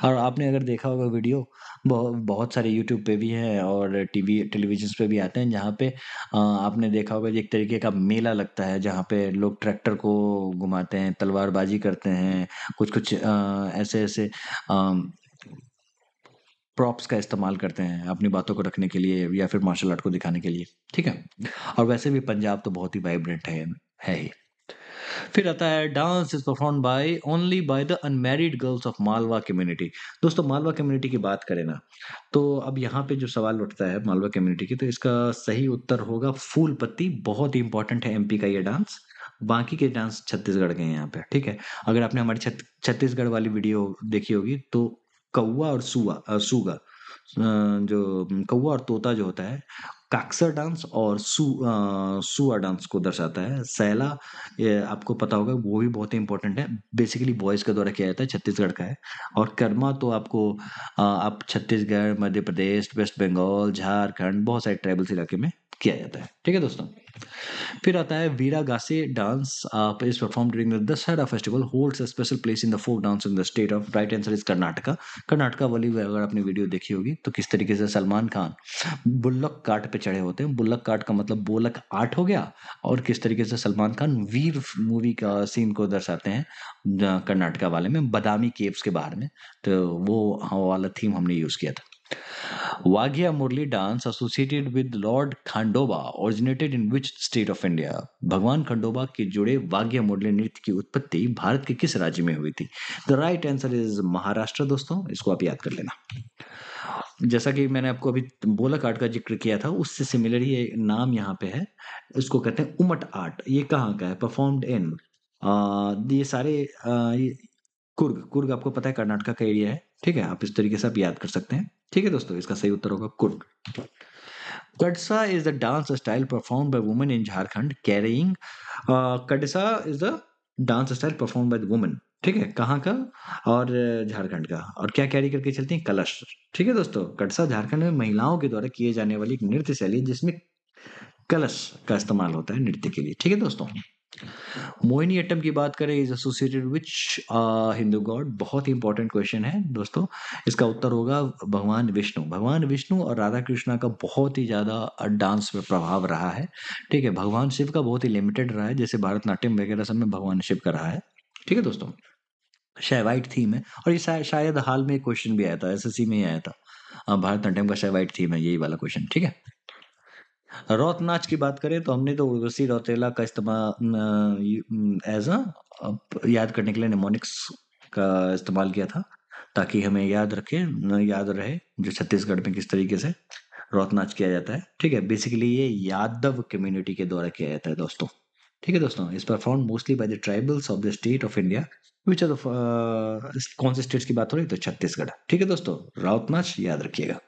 और आपने अगर देखा होगा वीडियो, बहुत सारे यूट्यूब पे भी हैं और टीवी टेलीविजन पे भी आते हैं, जहाँ पे आपने देखा होगा एक तरीके का मेला लगता है जहाँ पे लोग ट्रैक्टर को घुमाते हैं, तलवारबाजी करते हैं, कुछ कुछ ऐसे ऐसे प्रॉप्स का इस्तेमाल करते हैं अपनी बातों को रखने के लिए या फिर मार्शल आर्ट को दिखाने के लिए, ठीक है। और वैसे भी पंजाब तो बहुत ही वाइब्रेंट है ही। फिर आता है dance is perform by only by the unmarried girls of Malwa community. दोस्तों मालवा कम्युनिटी की बात करें ना, तो अब यहाँ पे जो सवाल उठता है मालवा कम्युनिटी की, तो इसका सही उत्तर होगा फूल पत्ती। बहुत ही इंपॉर्टेंट है एमपी का ये डांस। बाकी के डांस छत्तीसगढ़ के हैं यहाँ पे, ठीक है। अगर आपने हमारी छत्तीसगढ़ वाली वीडियो देखी होगी तो कौवा और सुआ सूगा, जो कौवा और तोता जो होता है, काक्सर डांस और सुआ डांस को दर्शाता है। सैला, ये आपको पता होगा, वो भी बहुत ही इंपॉर्टेंट है, बेसिकली बॉयज के द्वारा किया जाता है, छत्तीसगढ़ का है। और कर्मा तो आपको आप छत्तीसगढ़, मध्य प्रदेश, वेस्ट बंगाल, झारखंड, बहुत सारे ट्राइबल्स इलाके में किया जाता है। ठीक है दोस्तों। फिर आता है Veeragase dance is perform during the Dussehra festival, holds a special place in the folk dance in the state of, right answer is Karnataka. Karnataka वाली अगर आपने वीडियो देखी होगी तो किस तरीके से सलमान खान बुल्लक कार्ट पे चढ़े होते हैं, बुल्लक कार्ट का मतलब बोलक आर्ट हो गया, और किस तरीके से सलमान खान वीर मूवी का सीन को दर्शाते हैं कर्नाटका वाले में, बादामी केव्स के बाहर में। तो वो वाला थीम हमने यूज किया था। Wagya Murli dance associated with Lord Khandoba originated in which state of India? भगवान खंडोबा के जुड़े वाग्या मुरली नृत्य की उत्पत्ति भारत के किस राज्य में हुई थी? The right answer is Maharashtra दोस्तों, इसको आप याद कर लेना। जैसा कि मैंने आपको अभी बोलक आर्ट का जिक्र किया था, उससे सिमिलर ही एक नाम यहाँ पे है, इसको कहते हैं उमट आर्ट। ये कहाँ का है? परफॉर्म्ड इन ये सारे ये कुर्ग, कुर्ग आपको पता है कर्नाटका का एरिया है। ठीक है, आप इस तरीके से आप याद कर सकते हैं। ठीक है दोस्तों, इसका सही उत्तर होगा Coorg. Kadsa is the dance style performed by women in Jharkhand carrying Kadsa is the dance style performed by the women। ठीक है, कहाँ का? और झारखंड का। और क्या कैरी करके चलती हैं? कलश। ठीक है दोस्तों, कड़सा झारखंड में महिलाओं के द्वारा किए जाने वाली एक नृत्य शैली है जिसमें कलश का इस्तेमाल होता है नृत्य के लिए। ठीक है दोस्तों। मोहिनीअट्टम की बात करें, is associated which Hindu God? बहुत ही इंपॉर्टेंट क्वेश्चन है दोस्तों। इसका उत्तर होगा भगवान विष्णु। भगवान विष्णु और राधा कृष्णा का बहुत ही ज्यादा डांस में प्रभाव रहा है। ठीक है, भगवान शिव का बहुत ही लिमिटेड रहा है, जैसे भरतनाट्यम वगैरह सब में भगवान शिव का रहा है। ठीक है दोस्तों, शैवाइट थीम है, और ये शायद हाल में क्वेश्चन भी आया था, एसएससी में ही आया था। भरतनाट्यम का शैवाइट थीम है, यही वाला क्वेश्चन। ठीक है। रौत नाच की बात करें तो हमने तो उर्वशी रौतेला का इस्तेमाल एज अ याद करने के लिए निमोनिक्स का इस्तेमाल किया था, ताकि हमें याद याद रहे जो छत्तीसगढ़ में किस तरीके से रौत नाच किया जाता है। ठीक है, बेसिकली ये यादव कम्युनिटी के द्वारा किया जाता है दोस्तों। ठीक है दोस्तों, is perform mostly by the tribals of the state of India, which are कौन से स्टेट्स की बात हो रही है? तो छत्तीसगढ़। ठीक है दोस्तों, राउत नाच याद रखिएगा।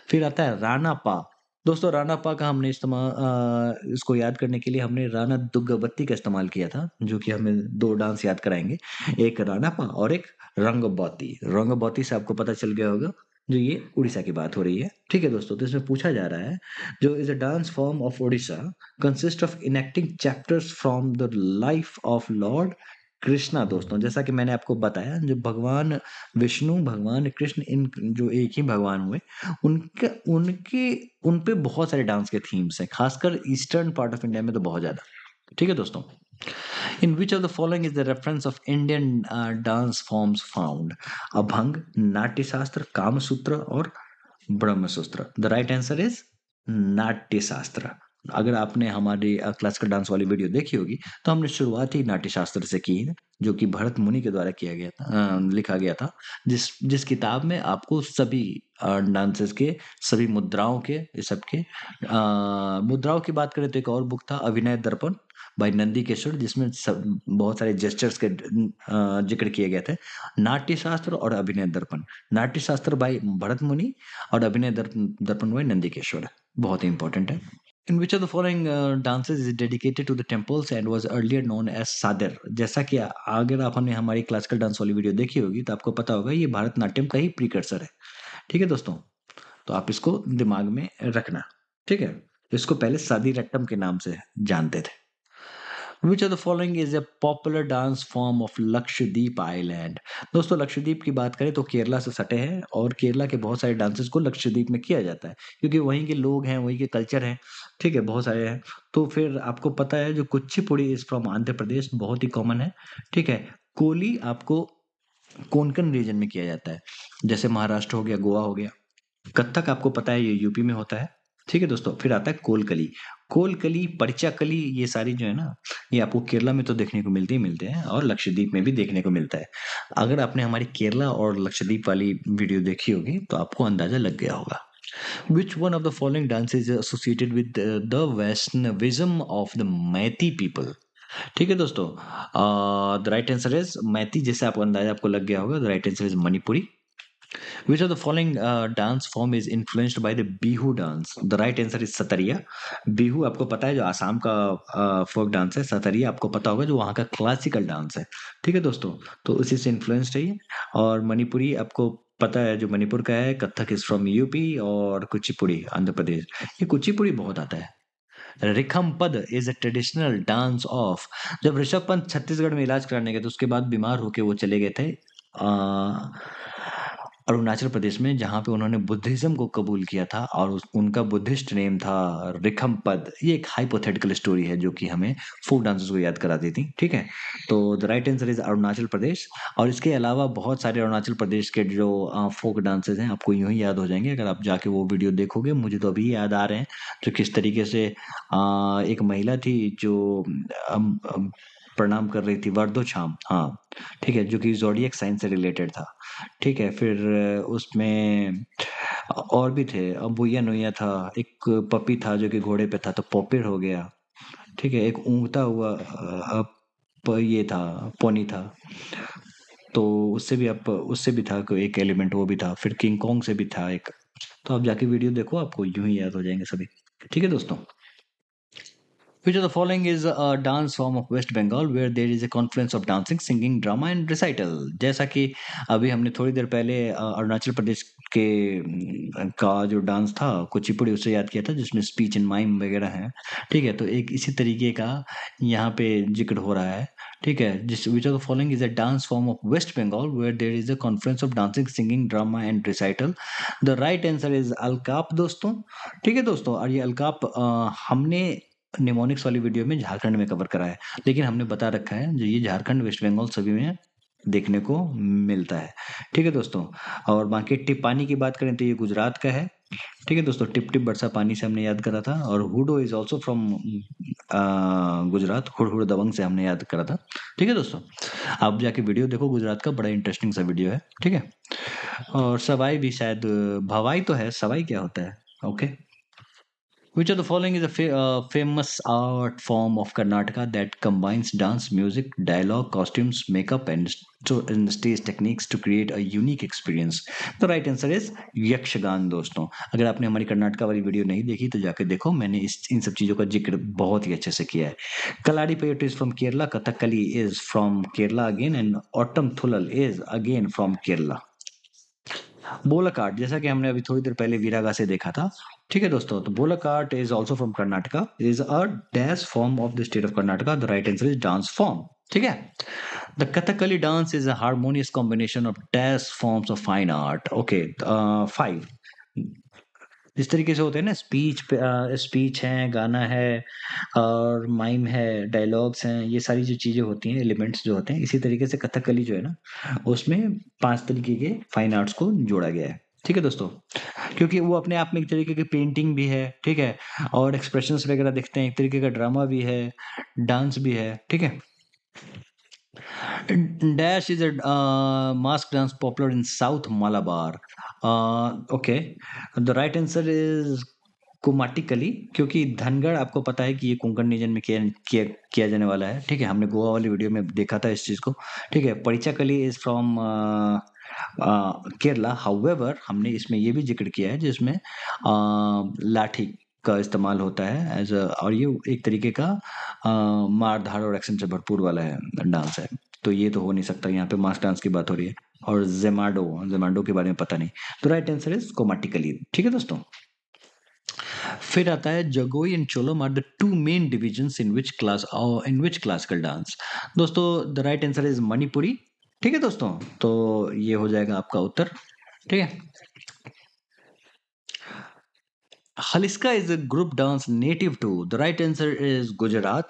फिर आता है राणा पा। दोस्तों राणा पा का हमने इसको याद करने के लिए हमने राणा दुर्गावती का इस्तेमाल किया था, जो कि हमें दो डांस याद कराएंगे, एक राणा पा और एक रंगबौती। रंगबौती से आपको पता चल गया होगा, जो ये उड़ीसा की बात हो रही है। ठीक है दोस्तों, तो इसमें पूछा जा रहा है, जो is a dance form of Orissa consist of enacting chapters from the life of Lord Krishna. दोस्तों जैसा कि मैंने आपको बताया, जो भगवान विष्णु, भगवान कृष्ण, इन जो एक ही भगवान हुए, उनके उनके उन पे बहुत सारे डांस के थीम्स हैं, खासकर ईस्टर्न पार्ट ऑफ इंडिया में तो बहुत ज्यादा। ठीक है दोस्तों। In which of the following is the reference of Indian dance forms found? Abhang, Natyashastra, Kamasutra और Brahmasutra. The right answer is Natyashastra. अगर आपने हमारी क्लासिकल डांस वाली वीडियो देखी होगी तो हमने शुरुआत ही नाट्य शास्त्र से की है, जो कि भरत मुनि के द्वारा किया गया था, लिखा गया था, जिस जिस किताब में आपको सभी डांसेस के, सभी मुद्राओं के, ये सब के मुद्राओं की बात करें तो एक और बुक था, अभिनय दर्पण बाय नंदी किशोर, जिसमें सब बहुत सारे जेस्चर्स के जिक्र किए गए थे। नाट्य शास्त्र और अभिनय दर्पण, नाट्य शास्त्र बाय भरत मुनि और अभिनय दर्पण बाय नंदी किशोर, बहुत ही इंपॉर्टेंट है। In which of the following dances is dedicated to the temples and was earlier known as सादर? जैसा कि अगर आपने हमारी क्लासिकल डांस वाली वीडियो देखी होगी तो आपको पता होगा, ये भारतनाट्यम का ही प्रीकर्सर है। ठीक है दोस्तों, तो आप इसको दिमाग में रखना। ठीक है, इसको पहले सादी रट्टम के नाम से जानते थे। विच of the following is a popular dance form of Lakshadweep island? दोस्तों लक्षद्वीप की बात करें तो केरला से सटे हैं, और केरला के बहुत सारे डांसेस को लक्षद्वीप में किया जाता है, क्योंकि वहीं के लोग हैं, वहीं के कल्चर हैं। ठीक है, बहुत सारे हैं। तो फिर आपको पता है, जो कुचिपुड़ी इज फ्रॉम आंध्र प्रदेश, बहुत ही कॉमन है। ठीक है, कोली आपको कोंकण रीजन में किया जाता है, जैसे महाराष्ट्र हो गया, गोवा हो गया। कत्थक आपको पता है, ये यूपी में होता है। ठीक है दोस्तों, फिर आता है कोलकली। कोलकली, परिचाकली, ये सारी जो है ना, ये आपको केरला में तो देखने को मिलते हैं, और लक्षद्वीप में भी देखने को मिलता है। अगर आपने हमारी केरला और लक्षद्वीप वाली वीडियो देखी होगी तो आपको अंदाजा लग गया होगा। Which one of the following dances is associated with the Vaishnavism of the Meiti people? ठीक है दोस्तों, the right answer is Meitei, जैसे आपको अंदाजा आपको लग गया होगा, the right answer is Manipuri. Which of the following dance form is influenced by the Bihu dance? The right answer is सतरिया। बिहू आपको पता है जो आसाम का फोक डांस है, सतरिया आपको पता होगा जो वहाँ का क्लासिकल डांस है। ठीक है दोस्तों, तो उसी से इन्फ्लुएंस्ड है ये। और मणिपुरी आपको पता है जो मणिपुर का है, कथक इज फ्रॉम यूपी, और कुचिपुड़ी आंध्र प्रदेश। ये कुचिपुड़ी बहुत आता है। Rikhampada is a traditional dance of. जब ऋषभ पंत छत्तीसगढ़ में इलाज कराने गए तो उसके बाद बीमार होके वो चले गए थे अरुणाचल प्रदेश में, जहाँ पे उन्होंने बुद्धिज्म को कबूल किया था, और उनका बुद्धिस्ट नेम था रिखमपद। ये एक हाइपोथेटिकल स्टोरी है जो कि हमें फोक डांसर्स को याद करा देती। ठीक है, तो the right answer is Arunachal Pradesh. और इसके अलावा बहुत सारे अरुणाचल प्रदेश के जो फोक डांसेस हैं आपको यूं ही याद हो जाएंगे अगर आप जाके वो वीडियो देखोगे। मुझे तो अभी याद आ रहे हैं जो किस तरीके से एक महिला थी जो प्रणाम कर रही थी, वर्दोछाम, हाँ ठीक है, जो कि ज़ोडिएक साइन से रिलेटेड था। ठीक है, फिर उसमें और भी थे, बुया नुया था, एक पपी था जो कि घोड़े पे था तो पॉपिर हो गया। ठीक है, एक ऊँगता हुआ ये था, पोनी था, तो उससे भी था कोई एक एलिमेंट, वो भी था। फिर किंग कॉन्ग से भी था एक। तो आप जाके वीडियो देखो, आपको यूं ही याद हो जाएंगे सभी। ठीक है दोस्तों। Which of the following is a dance form of West Bengal where there is a confluence of dancing, singing, drama and recital? जैसा कि अभी हमने थोड़ी देर पहले अरुणाचल प्रदेश के का जो डांस था कुचिपुड़ी, उससे याद किया था जिसमें स्पीच एंड माइम वगैरह है। ठीक है, तो एक इसी तरीके का यहाँ पे जिक्र हो रहा है। ठीक है, जिस which of the following is a dance form of West Bengal where there is a conference of dancing, singing, drama and recital? The right answer is Alkap दोस्तों। ठीक है दोस्तों, और ये अलकाप हमने निमोनिक्स वाली वीडियो में झारखंड में कवर करा है, लेकिन हमने बता रखा है जो ये झारखंड, वेस्ट बंगाल सभी में देखने को मिलता है। ठीक है दोस्तों, और बाकी टिप पानी की बात करें तो ये गुजरात का है। ठीक है दोस्तों, टिप टिप बरसा पानी से हमने याद करा था। और हुडो इज ऑल्सो फ्रॉम गुजरात, हुड़ हुड़ दबंग से हमने याद करा था। ठीक है दोस्तों, आप जाके वीडियो देखो, गुजरात का बड़ा इंटरेस्टिंग सा वीडियो है। ठीक है, और सवाई भी शायद, भवाई तो है, सवाई क्या होता है? Okay. Which of the following is a famous art form of Karnataka that combines dance, music, dialogue, costumes, makeup, and stage techniques to create a unique experience? The right answer is Yakshagana दोस्तों। अगर आपने हमारी कर्नाटका वाली video नहीं देखी तो जाकर देखो, मैंने इन सब चीज़ों का जिक्र बहुत ही अच्छे से किया है। कलाड़ी पेट is from Kerala, Kathakali is from Kerala again, and Ottam Thullal is again from Kerala. Bolakat, जैसा कि हमने अभी थोड़ी देर पहले वीरागा से देखा था। ठीक है दोस्तों, तो Bolakat is also from Karnataka, is a dash form of the state of Karnataka. The right answer is dance form. ठीक है, the Kathakali dance is a harmonious combination of dash forms of fine art. Okay, 5 इस तरीके से होते हैं ना, स्पीच है, गाना है, और माइम है, डायलॉग्स हैं, ये सारी जो चीजें होती हैं, एलिमेंट्स जो होते हैं, इसी तरीके से कथकली जो है ना, उसमें 5 तरीके के फाइन आर्ट्स को जोड़ा गया है। ठीक है दोस्तों, क्योंकि वो अपने आप में एक तरीके की पेंटिंग भी है। ठीक है, और एक्सप्रेशंस वगैरह दिखते हैं, एक तरीके का ड्रामा भी है, डांस भी है। ठीक है, Dash is a mask dance popular in South Malabar. Okay, the right answer is कुमाटिकली, क्योंकि धनगढ़ आपको पता है कि ये कोंकण रीजन में किया जाने वाला है। ठीक है, हमने गोवा वाली वीडियो में देखा था इस चीज को। ठीक है, परिचाकली इज फ्रॉम केरला। हाउएवर हमने इसमें ये भी जिक्र किया है जिसमें लाठी का इस्तेमाल होता है एज और ये एक तरीके का मार धाड़ और एक्शन से भरपूर वाला है, डांस है। तो ये तो हो नहीं सकता, यहाँ पे मास डांस की बात हो रही है। और जेमाडो जेमाडो के बारे में पता नहीं। तो राइट आंसर इज कोमाटिकली। ठीक है दोस्तों, फिर आता है Jagoi and Cholom are the two main divisions in which classical dance? दोस्तों, the right answer is Manipuri. ठीक है दोस्तों, तो ये हो जाएगा आपका उत्तर। ठीक है, Hallisaka is a group dance native to. The right answer is Gujarat.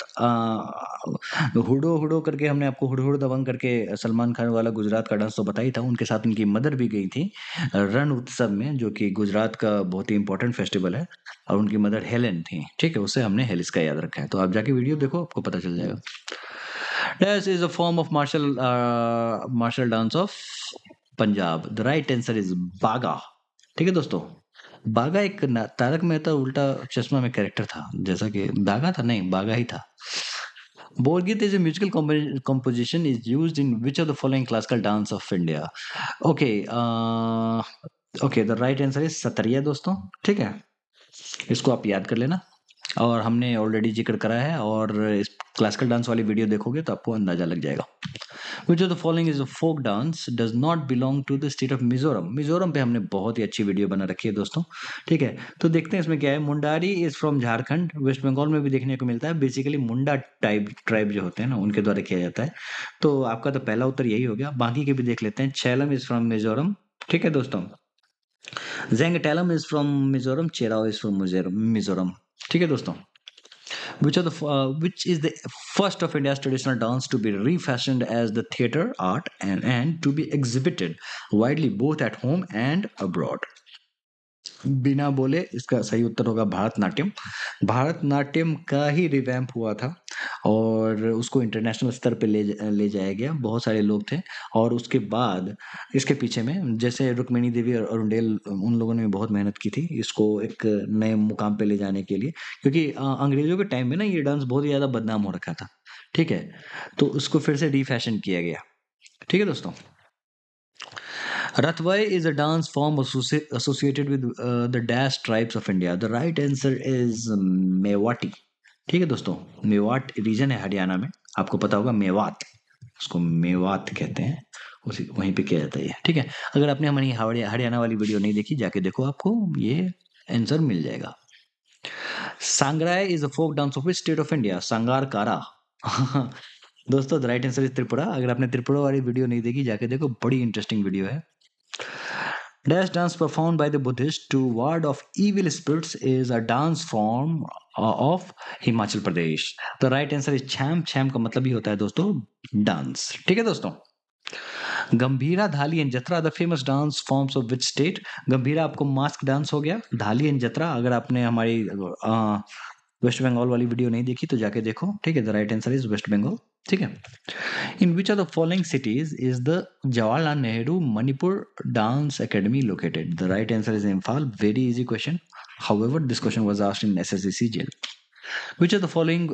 Hudo Hudo करके हमने आपको हुड हुड दबंग करके सलमान खान वाला गुजरात का डांस तो बताई था। उनके साथ उनकी मदर भी गई थी रण उत्सव में, जो कि गुजरात का बहुत ही इंपॉर्टेंट फेस्टिवल है, और उनकी मदर हेलेन थी। ठीक है, उससे हमने हेलिस्का याद रखा है। तो आप जाके वीडियो देखो, आपको पता चल जाएगा। This is a form of martial dance of Punjab. The right answer is बागा। ठीक है दोस्तों, बागा एक तारक मेहता उल्टा चश्मा में कैरेक्टर था, जैसा कि बागा था, नहीं बागा ही था। Borgit is a musical composition is used in which of the following classical dance of India? Okay, okay the right answer is Sattriya दोस्तों। ठीक है, इसको आप याद कर लेना। और हमने ऑलरेडी जिक्र करा है, और इस क्लासिकल डांस वाली वीडियो देखोगे तो आपको अंदाजा लग जाएगा। Which of the following is a folk dance does not belong to the state of Mizoram. Mizoram पे हमने बहुत ही अच्छी वीडियो बना रखी है दोस्तों। ठीक है, तो देखते हैं इसमें क्या है। मुंडारी इज फ्रॉम झारखंड, वेस्ट बंगाल में भी देखने को मिलता है। बेसिकली मुंडा टाइप ट्राइब जो होते हैं ना, उनके द्वारा किया जाता है। तो आपका तो पहला उत्तर यही हो गया। बाकी के भी देख लेते हैं। Chheihlam is from Mizoram. ठीक है दोस्तों। Zangatalam is from Mizoram. Cherao is from Mizoram. ठीक है दोस्तों। Which is the first of India's traditional dance to be refashioned as the theatre art and to be exhibited widely both at home and abroad? बिना बोले इसका सही उत्तर होगा भारतनाट्यम। भारतनाट्यम का ही revamp हुआ था और उसको इंटरनेशनल स्तर पे ले जाया गया। बहुत सारे लोग थे, और उसके बाद इसके पीछे में जैसे रुक्मिणी देवी और अरुणडेल, उन लोगों ने भी बहुत मेहनत की थी इसको एक नए मुकाम पे ले जाने के लिए, क्योंकि अंग्रेजों के टाइम में ना ये डांस बहुत ही ज्यादा बदनाम हो रखा था। ठीक है, तो उसको फिर से रीफैशन किया गया। ठीक है दोस्तों। Rathwai is a dance form associated with the Dash tribes of India. The right answer is Mewati. ठीक है दोस्तों, मेवात रीजन है हरियाणा में, आपको पता होगा मेवात, उसको मेवात कहते हैं, उसी वहीं पे किया जाता है। ठीक है, अगर आपने हमारी हरियाणा वाली वीडियो नहीं देखी, जाके देखो, आपको ये आंसर मिल जाएगा। Sangrai is a folk dance of state of India. सांगार कारा दोस्तों the right answer is Tripura. अगर आपने त्रिपुरा वाली वीडियो नहीं देखी, जाके देखो, बड़ी इंटरेस्टिंग वीडियो है। Dash dance performed by the Buddhists to ward off evil spirits is a dance form of Himachal Pradesh. The right answer is Cham. Cham का मतलब ही होता है दोस्तों डांस। ठीक है दोस्तों। Gambhira, Dhali and Jatra the famous dance forms of which state? Gambhira आपको mask dance हो गया। धाली एंड जत्रा, अगर आपने हमारी वेस्ट बंगाल वाली वीडियो नहीं देखी तो जाके देखो। ठीक है, the right answer is West Bengal. ठीक है। In which of the following cities is the Jawaharlal Nehru Manipur Dance Academy located? The right answer is Imphal. Very easy question. However, this question was asked in SSC jail. Which of the following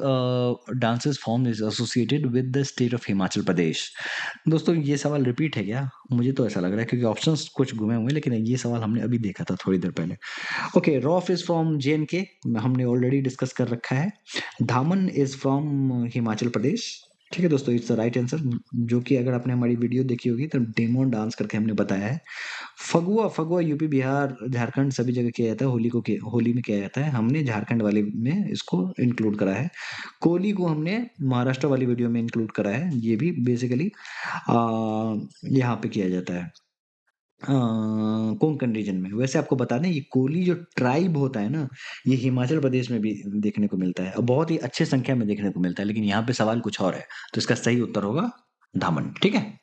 dances form is associated with the state of Himachal Pradesh? दोस्तों ये सवाल repeat है क्या? मुझे तो ऐसा लग रहा है, क्योंकि ऑप्शंस कुछ घुमे हुए, लेकिन ये सवाल हमने अभी देखा था थोड़ी देर पहले। Okay, rough is from JNK, हमने ऑलरेडी डिस्कस कर रखा है। धामन इज फ्रॉम हिमाचल प्रदेश। ठीक है दोस्तों, इट्स द राइट आंसर, जो कि अगर आपने हमारी वीडियो देखी होगी तो डेमो डांस करके हमने बताया है। फगुआ, फगुआ यूपी, बिहार, झारखंड सभी जगह किया जाता है। होली में किया जाता है। हमने झारखंड वाले में इसको इंक्लूड करा है। कोली को हमने महाराष्ट्र वाली वीडियो में इंक्लूड करा है। ये भी बेसिकली यहाँ पे किया जाता है कोंकण रीजन में। वैसे आपको बता दें, ये कोली जो ट्राइब होता है ना, ये हिमाचल प्रदेश में भी देखने को मिलता है और बहुत ही अच्छे संख्या में देखने को मिलता है। लेकिन यहाँ पे सवाल कुछ और है, तो इसका सही उत्तर होगा धामन। ठीक है।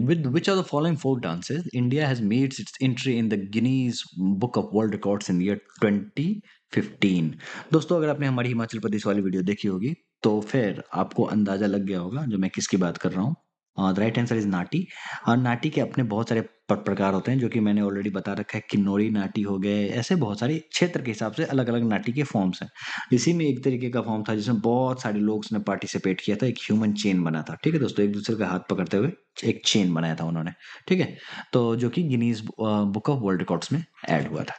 With which of the following folk dances India has made its entry in the Guinness Book of World Records in the year 2015? दोस्तों अगर आपने हमारी हिमाचल प्रदेश वाली वीडियो देखी होगी तो फिर आपको अंदाजा लग गया होगा जो मैं किसकी बात कर रहा हूँ। द राइट आंसर इज नाटी। और नाटी के अपने बहुत सारे प्रकार होते हैं, जो कि मैंने ऑलरेडी बता रखा है। किन्नौरी नाटी हो गए, ऐसे बहुत सारे क्षेत्र के हिसाब से अलग अलग नाटी के फॉर्म्स हैं। इसी में एक तरीके का फॉर्म था जिसमें बहुत सारे लोग ने पार्टिसिपेट किया था, एक ह्यूमन चेन बना था। ठीक है दोस्तों, एक दूसरे का हाथ पकड़ते हुए एक चेन बनाया था उन्होंने। ठीक है, तो जो कि Guinness book of world records में ऐड हुआ था।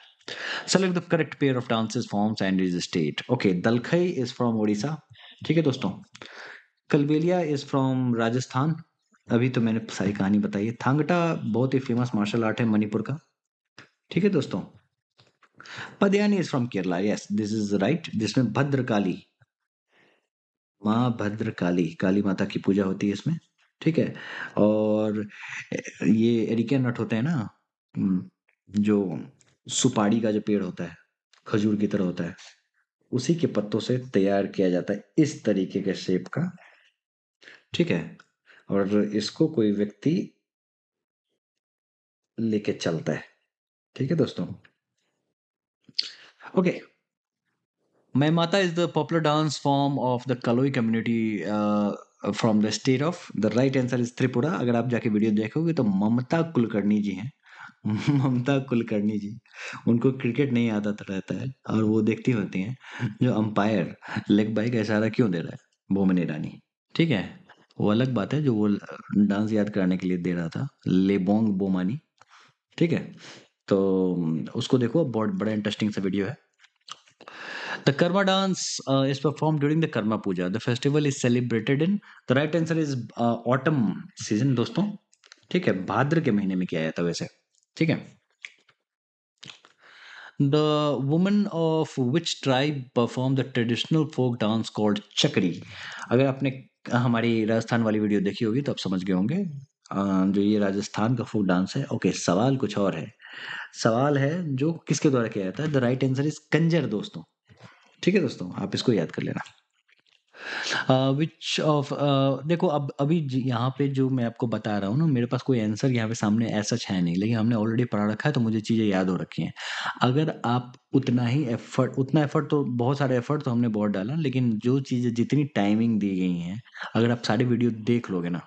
Select the correct pair of dances forms and is state. Okay, Dalkhai is from Orissa. ठीक है दोस्तों। Kalbelia is from Rajasthan. अभी तो मैंने सारी कहानी बताई है। थांगटा बहुत ही फेमस मार्शल आर्ट है मणिपुर का। ठीक है दोस्तों। Padayani is from Kerala. Yes, this is right, जिसमें भद्रकाली, माँ भद्रकाली, काली माता की पूजा होती है इसमें। ठीक है, और ये एरिका नट होते हैं ना, जो सुपारी का जो पेड़ होता है, खजूर की तरह होता है, उसी के पत्तों से तैयार किया जाता है इस तरीके के शेप का। ठीक है, और इसको कोई व्यक्ति लेके चलता है। ठीक है दोस्तों। ओके, मैं माता is the popular dance form of the कलोई community from the state of. The right answer is Tripura. अगर आप जाके वीडियो देखोगे तो ममता कुलकर्णी जी हैं, ममता कुलकर्णी जी, उनको क्रिकेट नहीं आता था रहता है और वो देखती होती हैं जो अंपायर लेग बाय का इशारा क्यों दे रहा है, बोमन ईरानी। ठीक है, वो अलग बात है जो वो डांस याद कराने के लिए दे रहा था, लेबोंग बोमानी। ठीक है, तो उसको देखो, बहुत बड़ा इंटरेस्टिंग सा वीडियो है। The Karma dance is performed during the Karma Puja. The festival is celebrated in, the right answer is autumn season दोस्तों। ठीक है, भाद्र के महीने में किया जाता है वैसे। ठीक है, the woman of which tribe perform the traditional folk dance called chakri। अगर आपने हमारी राजस्थान वाली वीडियो देखी होगी तो आप समझ गए होंगे। जो ये राजस्थान का फोक डांस है। ओके, सवाल कुछ और है। सवाल है जो किसके द्वारा किया जाता है। The right answer is Kanjar दोस्तों। ठीक है दोस्तों, आप इसको याद कर लेना। विच ऑफ देखो, अब अभी यहाँ पे जो मैं आपको बता रहा हूँ ना, मेरे पास कोई आंसर यहाँ पे सामने ऐसा है नहीं, लेकिन हमने ऑलरेडी पढ़ा रखा है तो मुझे चीज़ें याद हो रखी हैं। अगर आप उतना एफर्ट तो बहुत सारे एफर्ट तो हमने बहुत डाला, लेकिन जो चीज़ें जितनी टाइमिंग दी गई हैं, अगर आप सारी वीडियो देख लोगे ना,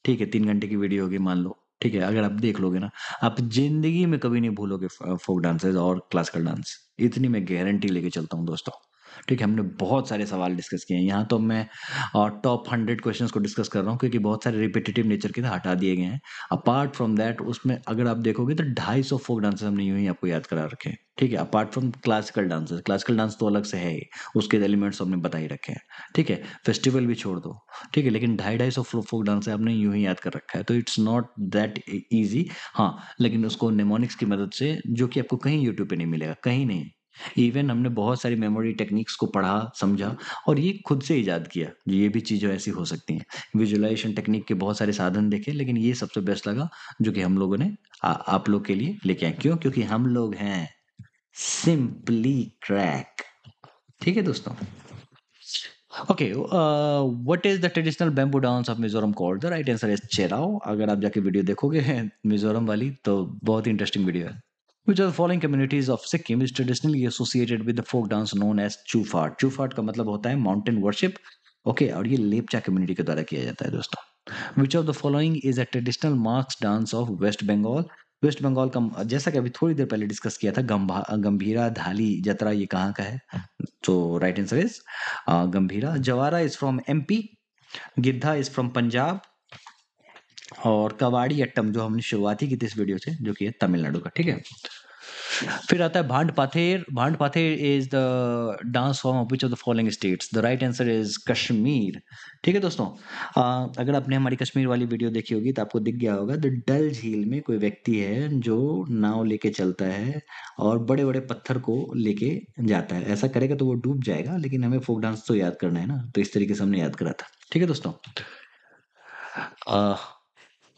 ठीक है, 3 घंटे की वीडियो होगी मान लो, ठीक है, अगर आप देख लोगे ना, आप जिंदगी में कभी नहीं भूलोगे फोक डांसेस और क्लासिकल डांस। इतनी मैं गारंटी लेके चलता हूँ दोस्तों। ठीक है, हमने बहुत सारे सवाल डिस्कस किए हैं यहाँ तो मैं टॉप 100 क्वेश्चंस को डिस्कस कर रहा हूँ, क्योंकि बहुत सारे रिपीटेटिव नेचर के थे, हटा दिए गए हैं। अपार्ट फ्रॉम दैट उसमें अगर आप देखोगे तो 250 फोक डांसेस हमने यूं ही आपको याद करा रखे हैं। ठीक है, apart from classical dances, classical dance तो अलग से है ही, उसके एलिमेंट्स हमने बता ही रखे हैं। ठीक है, फेस्टिवल भी छोड़ दो। ठीक है, लेकिन 250 फोक डांस है आपने यूं ही याद कर रखा है, तो इट्स नॉट दैट ईजी। हाँ, लेकिन उसको नेमोनिक्स की मदद से, जो कि आपको कहीं यूट्यूब पे नहीं मिलेगा, कहीं नहीं। इवन हमने बहुत सारी मेमोरी टेक्निक्स को पढ़ा, समझा और ये खुद से इजाद किया। ये भी चीज़ें ऐसी हो सकती हैं। विजुअलाइजेशन टेक्निक के बहुत सारे साधन देखे, लेकिन ये सबसे बेस्ट लगा जो कि हम लोगों ने आप लोग के लिए लेके आए। क्यों? क्योंकि हम लोग हैं सिंपली क्रैक। ठीक है दोस्तों। Okay, what is the traditional bamboo dance of Mizoram called? The right answer is Cheraw. अगर आप जाके वीडियो देखोगे मिजोरम वाली, तो बहुत ही इंटरेस्टिंग वीडियो है। Which of the following communities of Sikkim is traditionally associated with the folk dance known as Chufat? Chufat का मतलब होता है माउंटेन वर्शिप। ओके, और ये लेपचा कम्युनिटी के द्वारा किया जाता है दोस्तों। Which of the following is a traditional marks dance of West Bengal? West Bengal का, जैसा कि अभी थोड़ी देर पहले डिस्कस किया था, गंभीरा धाली जतरा, ये कहाँ का है? तो right answer is Gambhira. Jawara is from MP, Giddha is from Punjab, और कवाड़ी अट्टम जो हमने शुरुआत ही की थी इस वीडियो से, जो कि है तमिलनाडु का। ठीक है, फिर आता है भांड पाथेर। भांड Pather is the dance form of which of the following states? The right answer is Kashmir. ठीक है दोस्तों, अगर आपने हमारी कश्मीर वाली वीडियो देखी होगी तो आपको दिख गया होगा, द डल झील में कोई व्यक्ति है जो नाव लेके चलता है और बड़े बड़े पत्थर को लेके जाता है। ऐसा करेगा तो वो डूब जाएगा, लेकिन हमें फोक डांस तो याद करना है ना, तो इस तरीके से हमने याद करा था। ठीक है दोस्तों।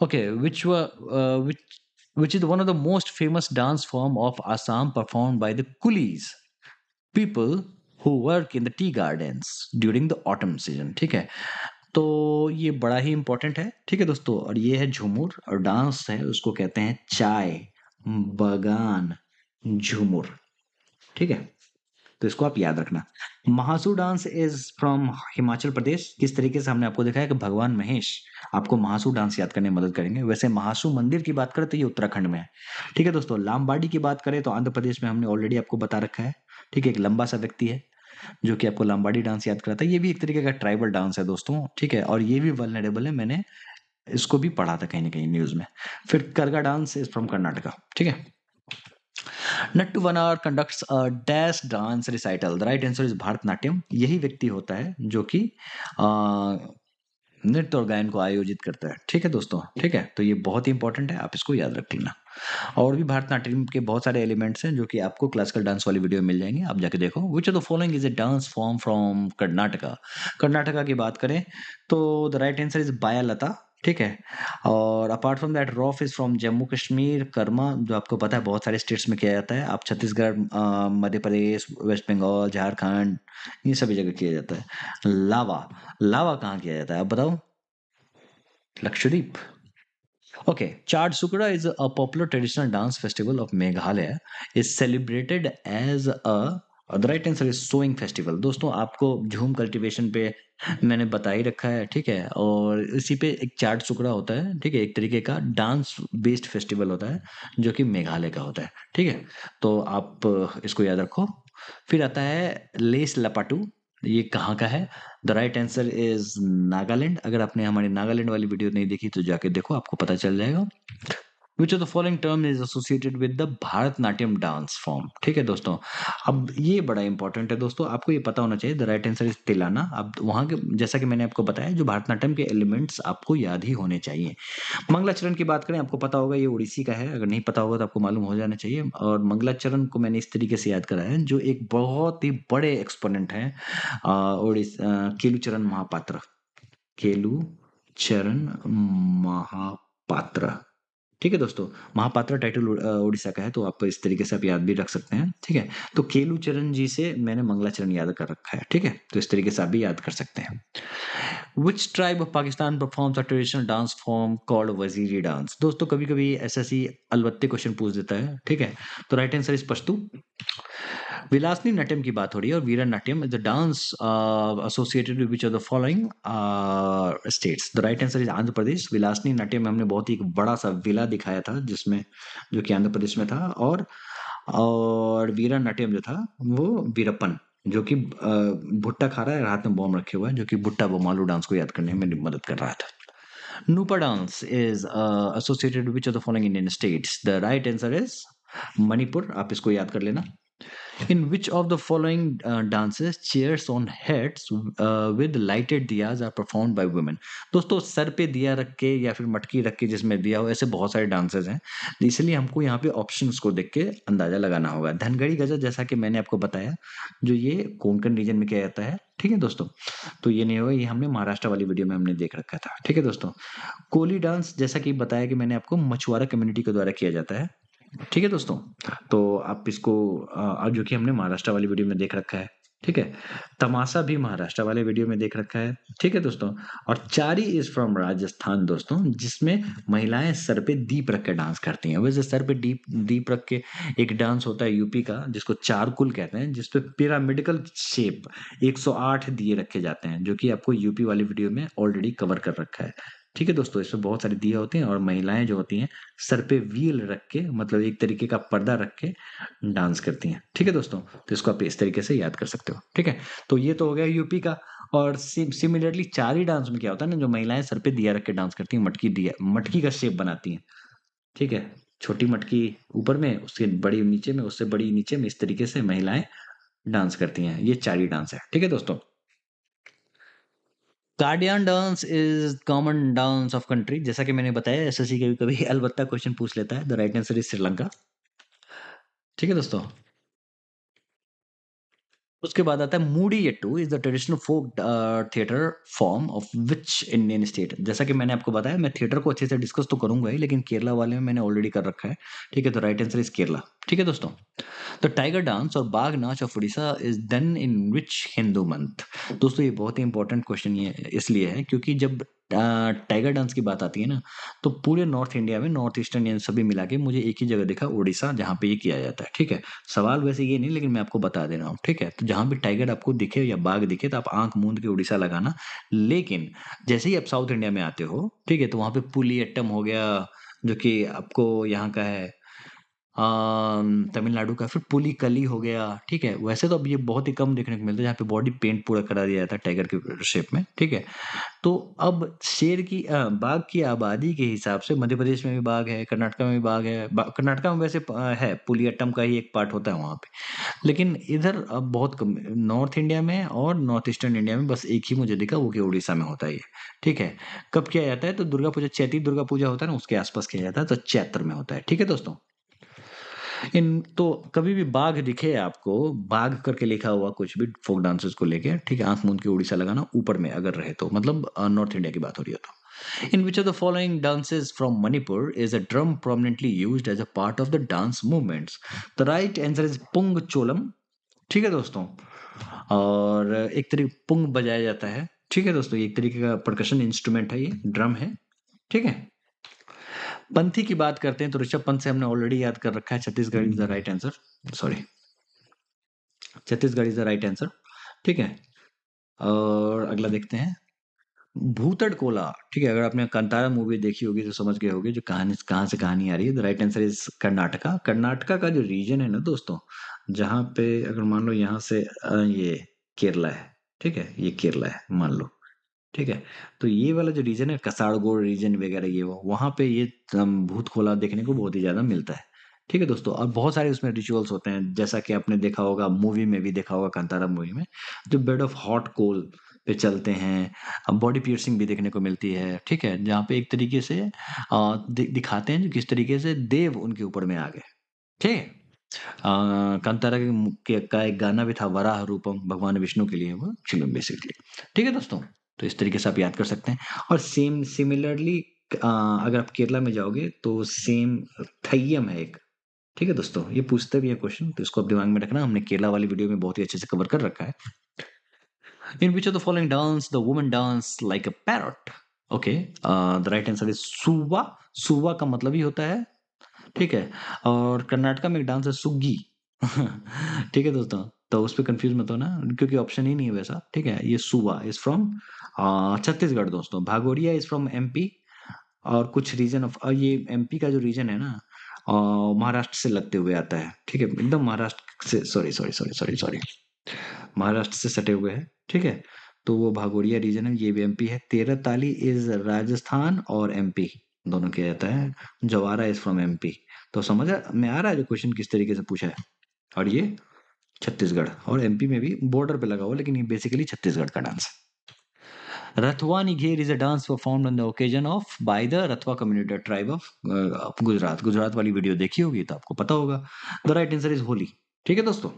Okay, which is one of the most famous dance form of Assam performed by the coolies, people who work in the tea gardens during the autumn season। ठीक है, तो ये बड़ा ही इंपॉर्टेंट है। ठीक है दोस्तों, और ये है झूमुर, और डांस है उसको कहते हैं चाय बगान झूमुर। ठीक है, तो इसको आप याद रखना। Mahasu dance is from Himachal Pradesh. किस तरीके से हमने आपको दिखाया कि भगवान महेश आपको महासू डांस याद करने में मदद करेंगे। वैसे महासू मंदिर की बात करें तो ये उत्तराखंड में है। ठीक है दोस्तों, लामबाड़ी की बात करें तो आंध्र प्रदेश में, हमने ऑलरेडी आपको बता रखा है। ठीक है, एक लंबा सा व्यक्ति है जो कि आपको लामबाड़ी डांस याद कराता है। ये भी एक तरीके का ट्राइबल डांस है दोस्तों। ठीक है, और ये भी वल्नरेबल है, मैंने इसको भी पढ़ा था कहीं ना कहीं न्यूज में। फिर करगा डांस इज फ्रॉम कर्नाटका। ठीक है, Nattuvanar conducts a dash dance recital. The right answer is Bharatanatyam. यही व्यक्ति होता है जो कि नृत्य और गायन को आयोजित करता है। ठीक है दोस्तों। ठीक है, तो ये बहुत ही इंपॉर्टेंट है, आप इसको याद रख लेना। और भी भारतनाट्यम के बहुत सारे एलिमेंट्स हैं जो कि आपको क्लासिकल डांस वाली वीडियो में मिल जाएंगे, आप जाके देखो। विच of the following is a dance form from Karnataka? Karnataka की बात करें तो द राइट आंसर इज बायालता। ठीक है, और apart from that rough is from Jammu Kashmir. Karma जो आपको पता है बहुत सारे स्टेट्स में किया जाता है। आप छत्तीसगढ़, मध्य प्रदेश, वेस्ट बंगाल, झारखंड, ये सभी जगह किया जाता है। लावा, लावा कहाँ किया जाता है आप बताओ? Lakshadweep. Okay, Chadsukra is a popular traditional dance festival of Meghalaya. Is celebrated as a the right answer is sowing festival. दोस्तों आपको झूम कल्टीवेशन पे मैंने बता ही रखा है, ठीक है? और इसी पे एक चार्ट चुकड़ा होता है, ठीक है? एक तरीके का डांस बेस्ड फेस्टिवल होता है, जो कि मेघालय का होता है, ठीक है? तो आप इसको याद रखो। फिर आता है लेस लपाटू, ये कहाँ का है? The right answer is Nagaland. अगर आपने हमारी नागालैंड वाली वीडियो नहीं देखी तो जाके देखो, आपको पता चल जाएगा। Which of the following term is associated with the Bharatanatyam dance form. ठीक है दोस्तों, अब ये बड़ा इंपॉर्टेंट है दोस्तों, आपको ये पता होना चाहिए। The right answer is Tillana. अब वहां के, जैसा कि मैंने आपको बताया, जो भारतनाट्यम के एलिमेंट्स आपको याद ही होने चाहिए। मंगलाचरण की बात करें, आपको पता होगा ये उड़ीसी का है, अगर नहीं पता होगा तो आपको मालूम हो जाना चाहिए। और मंगलाचरण को मैंने इस तरीके से याद करा है, जो एक बहुत ही बड़े एक्सपोनेंट हैं केलुचरण महापात्र। केलुचरण महापात्र, ठीक है दोस्तों। महापात्रा टाइटल उड़ीसा का है, तो आप इस तरीके से आप याद भी रख सकते हैं, ठीक है। तो केलुचरण जी से मैंने मंगलाचरण याद कर रखा है, ठीक है। तो इस तरीके से आप भी याद कर सकते हैं। Which tribe of Pakistan performs a traditional dance form called Waziri dance. दोस्तों कभी कभी एसएससी अलवत्ते क्वेश्चन पूछ देता है, ठीक है। तो right answer is Pashto. Vilasini Natyam की बात हो रही है, और Veera Natyam is the dance associated with which of the following states. The right answer is Andhra Pradesh. Vilasini Natyam में हमने बहुत ही एक बड़ा सा विला दिखाया था, जिसमें जो कि आंध्र प्रदेश में था। और वीरा नाट्यम जो था वो वीरप्पन, जो कि भुट्टा खा रहा है, हाथ में बॉम्ब रखे हुआ है, जो कि भुट्टा बोमालू डांस को याद करने में मेरी मदद कर रहा था। Nupa dance is associated with which of the following Indian states? The right answer is Manipur. आप इसको याद कर लेना। In which of the following dances cheers on heads with lighted diyas are performed by women? दोस्तों sir पे दिया रख के या फिर मटकी रख के जिसमें दिया हो, ऐसे बहुत सारे डांसेस हैं, इसलिए हमको यहाँ पे ऑप्शंस को देख के अंदाजा लगाना होगा। धनगढ़ी गजल, जैसा कि मैंने आपको बताया, जो ये कोंकण रीजन में किया जाता है, ठीक है दोस्तों। तो ये नहीं होगा, ये हमने महाराष्ट्र वाली वीडियो में हमने देख रखा था, ठीक है दोस्तों। कोली डांस, जैसा कि बताया कि मैंने आपको, मछुआरा कम्युनिटी के द्वारा किया जाता है, ठीक है दोस्तों। तो आप इसको जो कि हमने महाराष्ट्र वाली वीडियो में देख रखा है, ठीक है। तमाशा भी महाराष्ट्र वाले वीडियो में देख रखा है, ठीक है दोस्तों। और चारी इज फ्रॉम राजस्थान दोस्तों, जिसमें महिलाएं सर पे दीप रख के डांस करती हैं। वैसे सर पे दीप दीप रख के एक डांस होता है यूपी का, जिसको चारकुल कहते हैं, जिसपे पिरामिडिकल शेप 108 दिए रखे जाते हैं, जो कि आपको यूपी वाली वीडियो में ऑलरेडी कवर कर रखा है, ठीक है दोस्तों। इसमें बहुत सारे दिए होते हैं, और महिलाएं जो होती हैं सर पे व्हील रख के, मतलब एक तरीके का पर्दा रख के डांस करती हैं, ठीक है दोस्तों। तो इसको आप इस तरीके से याद कर सकते हो, ठीक है। तो ये तो हो गया यूपी का। और सिमिलरली चारी डांस में क्या होता है ना, जो महिलाएं सर पे दिया रख के डांस करती हैं, मटकी दिया, मटकी का शेप बनाती हैं, ठीक है। छोटी मटकी ऊपर में, उसके बड़ी नीचे में, उससे बड़ी नीचे में, इस तरीके से महिलाएं डांस करती हैं। ये चारी डांस है, ठीक है दोस्तों। Kandyan dance is common dance of country, जैसा कि मैंने बताया, एसएससी कभी कभी अलबत्ता क्वेश्चन पूछ लेता है। The right answer is Sri Lanka, ठीक है दोस्तों। उसके बाद आता है Mudiyettu is the traditional folk theatre form of which Indian state. जैसा कि मैंने आपको बताया, मैं थिएटर को अच्छे से डिस्कस तो करूंगा ही, लेकिन केरला वाले में मैंने ऑलरेडी कर रखा है, ठीक है। तो राइट आंसर इज केरला, ठीक है दोस्तों। द टाइगर डांस और बाघ नाच of Orissa is done in which Hindu month. दोस्तों ये बहुत ही इंपॉर्टेंट क्वेश्चन ये इसलिए है क्योंकि जब टाइगर डांस की बात आती है ना, तो पूरे नॉर्थ इंडिया में, नॉर्थ ईस्टर्न इंडियन सभी मिला के मुझे एक ही जगह दिखा, उड़ीसा, जहाँ पे ये किया जाता है, ठीक है। सवाल वैसे ये नहीं, लेकिन मैं आपको बता दे रहा हूँ, ठीक है। तो जहाँ भी टाइगर आपको दिखे या बाघ दिखे, तो आप आंख मूंद के उड़ीसा लगाना। लेकिन जैसे ही आप साउथ इंडिया में आते हो, ठीक है, तो वहाँ पे पुलियट्टम हो गया, जो कि आपको यहाँ का है तमिलनाडु का। फिर पुलिकली हो गया, ठीक है। वैसे तो अब ये बहुत ही कम देखने को मिलता है, जहाँ पे बॉडी पेंट पूरा करा दिया जाता है टाइगर के शेप में, ठीक है। तो अब शेर की बाघ की आबादी के हिसाब से मध्य प्रदेश में भी बाघ है, कर्नाटक में भी बाघ है। कर्नाटक में वैसे है, पुलियट्टम का ही एक पार्ट होता है वहाँ पे। लेकिन इधर अब बहुत कम, नॉर्थ इंडिया में और नॉर्थ ईस्टर्न इंडिया में बस एक ही मुझे दिखा, वो कि उड़ीसा में होता है ये, ठीक है। कब किया जाता है? तो दुर्गा पूजा, चैती दुर्गा पूजा होता है ना, उसके आसपास किया जाता है, तो चैत्र में होता है, ठीक है दोस्तों। इन तो कभी भी बाघ दिखे आपको, बाघ करके लिखा हुआ कुछ भी फोक डांसेस को लेके, ठीक है, आंख मूंद के उड़ीसा लगाना ऊपर में अगर रहे तो, मतलब नॉर्थ इंडिया की बात हो रही है तो। In which of the following dances from Manipur is a drum prominently used as a part of the dance movements? The right answer is पुंग चोलम, ठीक है दोस्तों। और एक तरीके पुंग बजाया जाता है, ठीक है दोस्तों। ये एक तरीके का परकशन इंस्ट्रूमेंट है, ये ड्रम है, ठीक है। पंथी की बात करते हैं तो ऋषभ पंत से हमने ऑलरेडी याद कर रखा है, Chhattisgarh is the right answer, sorry. Chhattisgarh is the right answer. ठीक है, और अगला देखते हैं। भूतड़ कोला, ठीक है, अगर आपने कांतारा मूवी देखी होगी तो समझ गए होगे जो कहानी कहाँ से कहानी आ रही है। The right answer is Karnataka. Karnataka का जो रीजन है ना दोस्तों, जहाँ पे अगर मान लो यहाँ से ये केरला है, ठीक है, ये केरला है मान लो, ठीक है, तो ये वाला जो रीजन है कसारगोड रीजन वगैरह, ये वो वहाँ पे ये भूत खोला देखने को बहुत ही ज्यादा मिलता है। ठीक है दोस्तों, और बहुत सारे उसमें रिचुअल्स होते हैं, जैसा कि आपने देखा होगा मूवी में भी देखा होगा, कांतारा मूवी में जो बेड ऑफ हॉट कोल पे चलते हैं, बॉडी पियर्सिंग भी देखने को मिलती है। ठीक है, जहाँ पे एक तरीके से दिखाते हैं जो किस तरीके से देव उनके ऊपर में आ गए। ठीक है, कांतारा का एक गाना भी था, वराह रूपम, भगवान विष्णु के लिए वो एक्चुअली बेसिकली। ठीक है दोस्तों, तो इस तरीके से आप याद कर सकते हैं। और सेम सिमिलरली अगर आप केरला में जाओगे तो सेम थय्यम है एक। ठीक है दोस्तों, ये पूछते भी है क्वेश्चन, तो इसको आप दिमाग में रखना, हमने केरला वाली वीडियो में बहुत ही अच्छे से कवर कर रखा है। In which of the following dance the woman dance like a parrot? Okay, the right answer is Suwa. Suwa का मतलब ही होता है, ठीक है, और कर्नाटका में एक डांस है सुग्गी। ठीक है दोस्तों, तो उस पर कंफ्यूज मत होना क्योंकि ऑप्शन ही नहीं है वैसा। ठीक है, ये सुवा इज फ्रॉम छत्तीसगढ़ दोस्तों, भागोरिया इज फ्रॉम एमपी, और कुछ रीजन ऑफ ये एमपी का जो रीजन है ना, महाराष्ट्र से लगते हुए आता है। ठीक है, एकदम महाराष्ट्र से, sorry sorry sorry sorry sorry, Maharashtra से सटे हुए हैं। ठीक है, तो वो भागोरिया रीजन है, ये भी एमपी है। तेरह ताली इज राजस्थान और एमपी दोनों किया जाता है। जवारा इज फ्रॉम एमपी। तो समझ में आ रहा है जो क्वेश्चन किस तरीके से पूछा है। और ये छत्तीसगढ़ और एमपी में भी बॉर्डर पे लगा हुआ, लेकिन ये बेसिकली छत्तीसगढ़ का डांस है। Rathwa Nigher is a dance performed on the occasion of by the Rathwa community tribe of Gujarat. Gujarat वाली वीडियो देखी होगी तो आपको पता होगा। The right answer is Holi. ठीक है दोस्तों,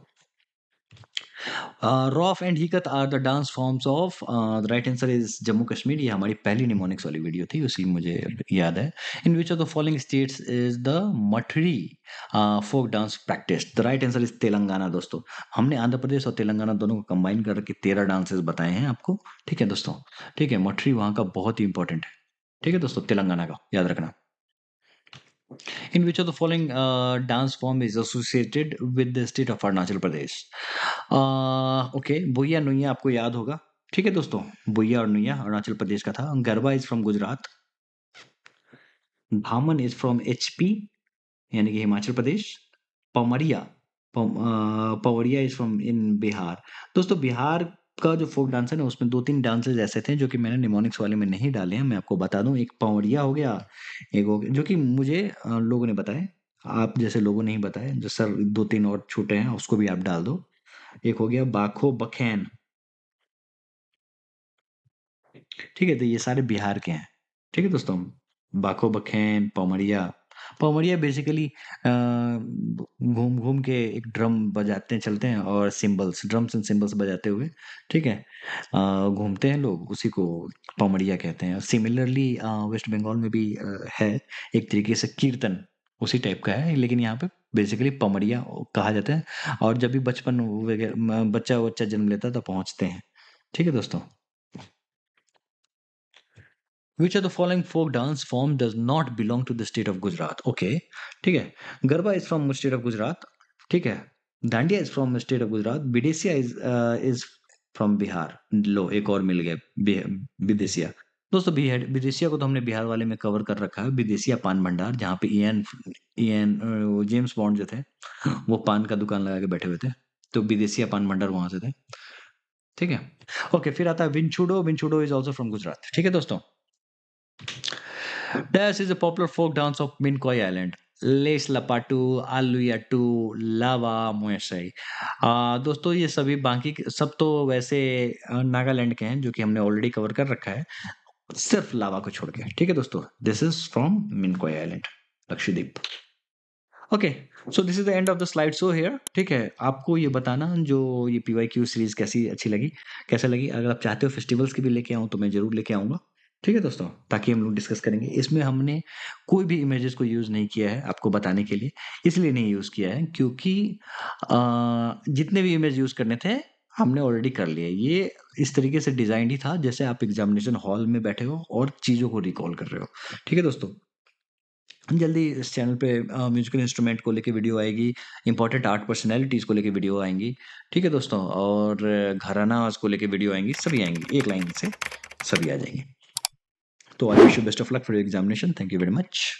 Rouf and Hikat are the dance forms of, the right answer is Jammu Kashmir. ये हमारी पहली निमोनिक्स वाली वीडियो थी, उसी मुझे याद है। In which of the following states is the Mathuri folk dance practice? The right answer is Telangana दोस्तों। हमने आंध्र प्रदेश और तेलंगाना दोनों को कंबाइन करके 13 डांसेस बताए हैं आपको। ठीक है दोस्तों, ठीक है, मठरी वहाँ का बहुत ही इंपॉर्टेंट है। ठीक है दोस्तों, तेलंगाना का याद रखना। In which of the following dance form is associated with the state of Arunachal Pradesh? Okay, Buiya Nuiya आपको याद होगा। ठीक है दोस्तों, बुइया और नुइया अरुणाचल प्रदेश का था। Garba is from Gujarat. Bhaman is from HP, यानी कि Himachal Pradesh. Pamaria, Pawaria is from in Bihar. दोस्तों, बिहार का जो फोक डांस है ना, उसमें दो तीन डांसेस ऐसे थे जो कि मैंने निमोनिक्स वाले में नहीं डाले हैं। मैं आपको बता दूं, एक पवरिया हो गया, एक हो गया जो कि मुझे लोगों ने बताया, आप जैसे लोगों ने ही बताया, जो सर दो तीन और छूटे हैं उसको भी आप डाल दो। एक हो गया बाखो बखैन। ठीक है, तो ये सारे बिहार के हैं। ठीक है दोस्तों, बाखो बखैन, पमरिया। पमरिया बेसिकली घूम घूम के एक ड्रम बजाते हैं, चलते हैं, और सिंबल्स, ड्रम्स एंड सिंबल्स बजाते हुए, ठीक है, घूमते हैं लोग, उसी को पमरिया कहते हैं। सिमिलरली वेस्ट बंगाल में भी है एक तरीके से कीर्तन, उसी टाइप का है, लेकिन यहाँ पे बेसिकली पमरिया कहा जाता है। और जब भी बचपन वगैरह बच्चा बच्चा जन्म लेता है तो पहुंचते हैं। ठीक है दोस्तों, Which of the following folk dance form does not belong to the state of Gujarat? Okay, ठीक है, Garba is from state of Gujarat. ठीक है, Dandiya is from state of Gujarat. Bidesia is from Bihar. लो, एक और मिल गया, विदेसिया। दोस्तों, विदेसिया को तो हमने बिहार वाले में कवर कर रखा है। विदेसिया पान भंडार, जहाँ पे वो जेम्स बॉन्ड जो थे, वो पान का दुकान लगा के बैठे हुए थे, तो विदेसिया पान भंडार वहां से थे। ठीक है, ओके, फिर आता है विंचुडो। विंचुडो इज ऑल्सो फ्रॉम गुजरात। ठीक है दोस्तों, This is a popular folk dance of Mincoy Island. लेस लपाटू, आलूयाटू, लावा मोएसई। दोस्तों, ये सभी बाकी सब तो वैसे नागालैंड के हैं, जो कि हमने ऑलरेडी कवर कर रखा है, सिर्फ लावा को छोड़ के। ठीक है दोस्तों, this is from Minicoy island, Lakshadweep. Okay, so this is the end of the slide show here. ठीक है, आपको ये बताना जो ये पीवाईक्यू सीरीज कैसी अच्छी लगी, कैसे लगी। अगर आप चाहते हो फेस्टिवल्स की भी लेके आऊं तो मैं जरूर लेके आऊंगा। ठीक है दोस्तों, ताकि हम लोग डिस्कस करेंगे। इसमें हमने कोई भी इमेजेस को यूज नहीं किया है आपको बताने के लिए। इसलिए नहीं यूज किया है क्योंकि जितने भी इमेज यूज करने थे हमने ऑलरेडी कर लिए। ये इस तरीके से डिजाइन ही था जैसे आप एग्जामिनेशन हॉल में बैठे हो और चीजों को रिकॉल कर रहे हो। ठीक है दोस्तों, जल्दी इस चैनल पे म्यूजिकल इंस्ट्रूमेंट को लेके वीडियो आएगी, इंपॉर्टेंट आर्ट पर्सनैलिटीज़ को लेके वीडियो आएंगी, ठीक है दोस्तों? और घरानाज़ को लेके वीडियो आएंगी, सभी आएंगी, एक लाइन से सभी आ जाएंगे। तो I wish you best of luck for your examination. Thank you very much.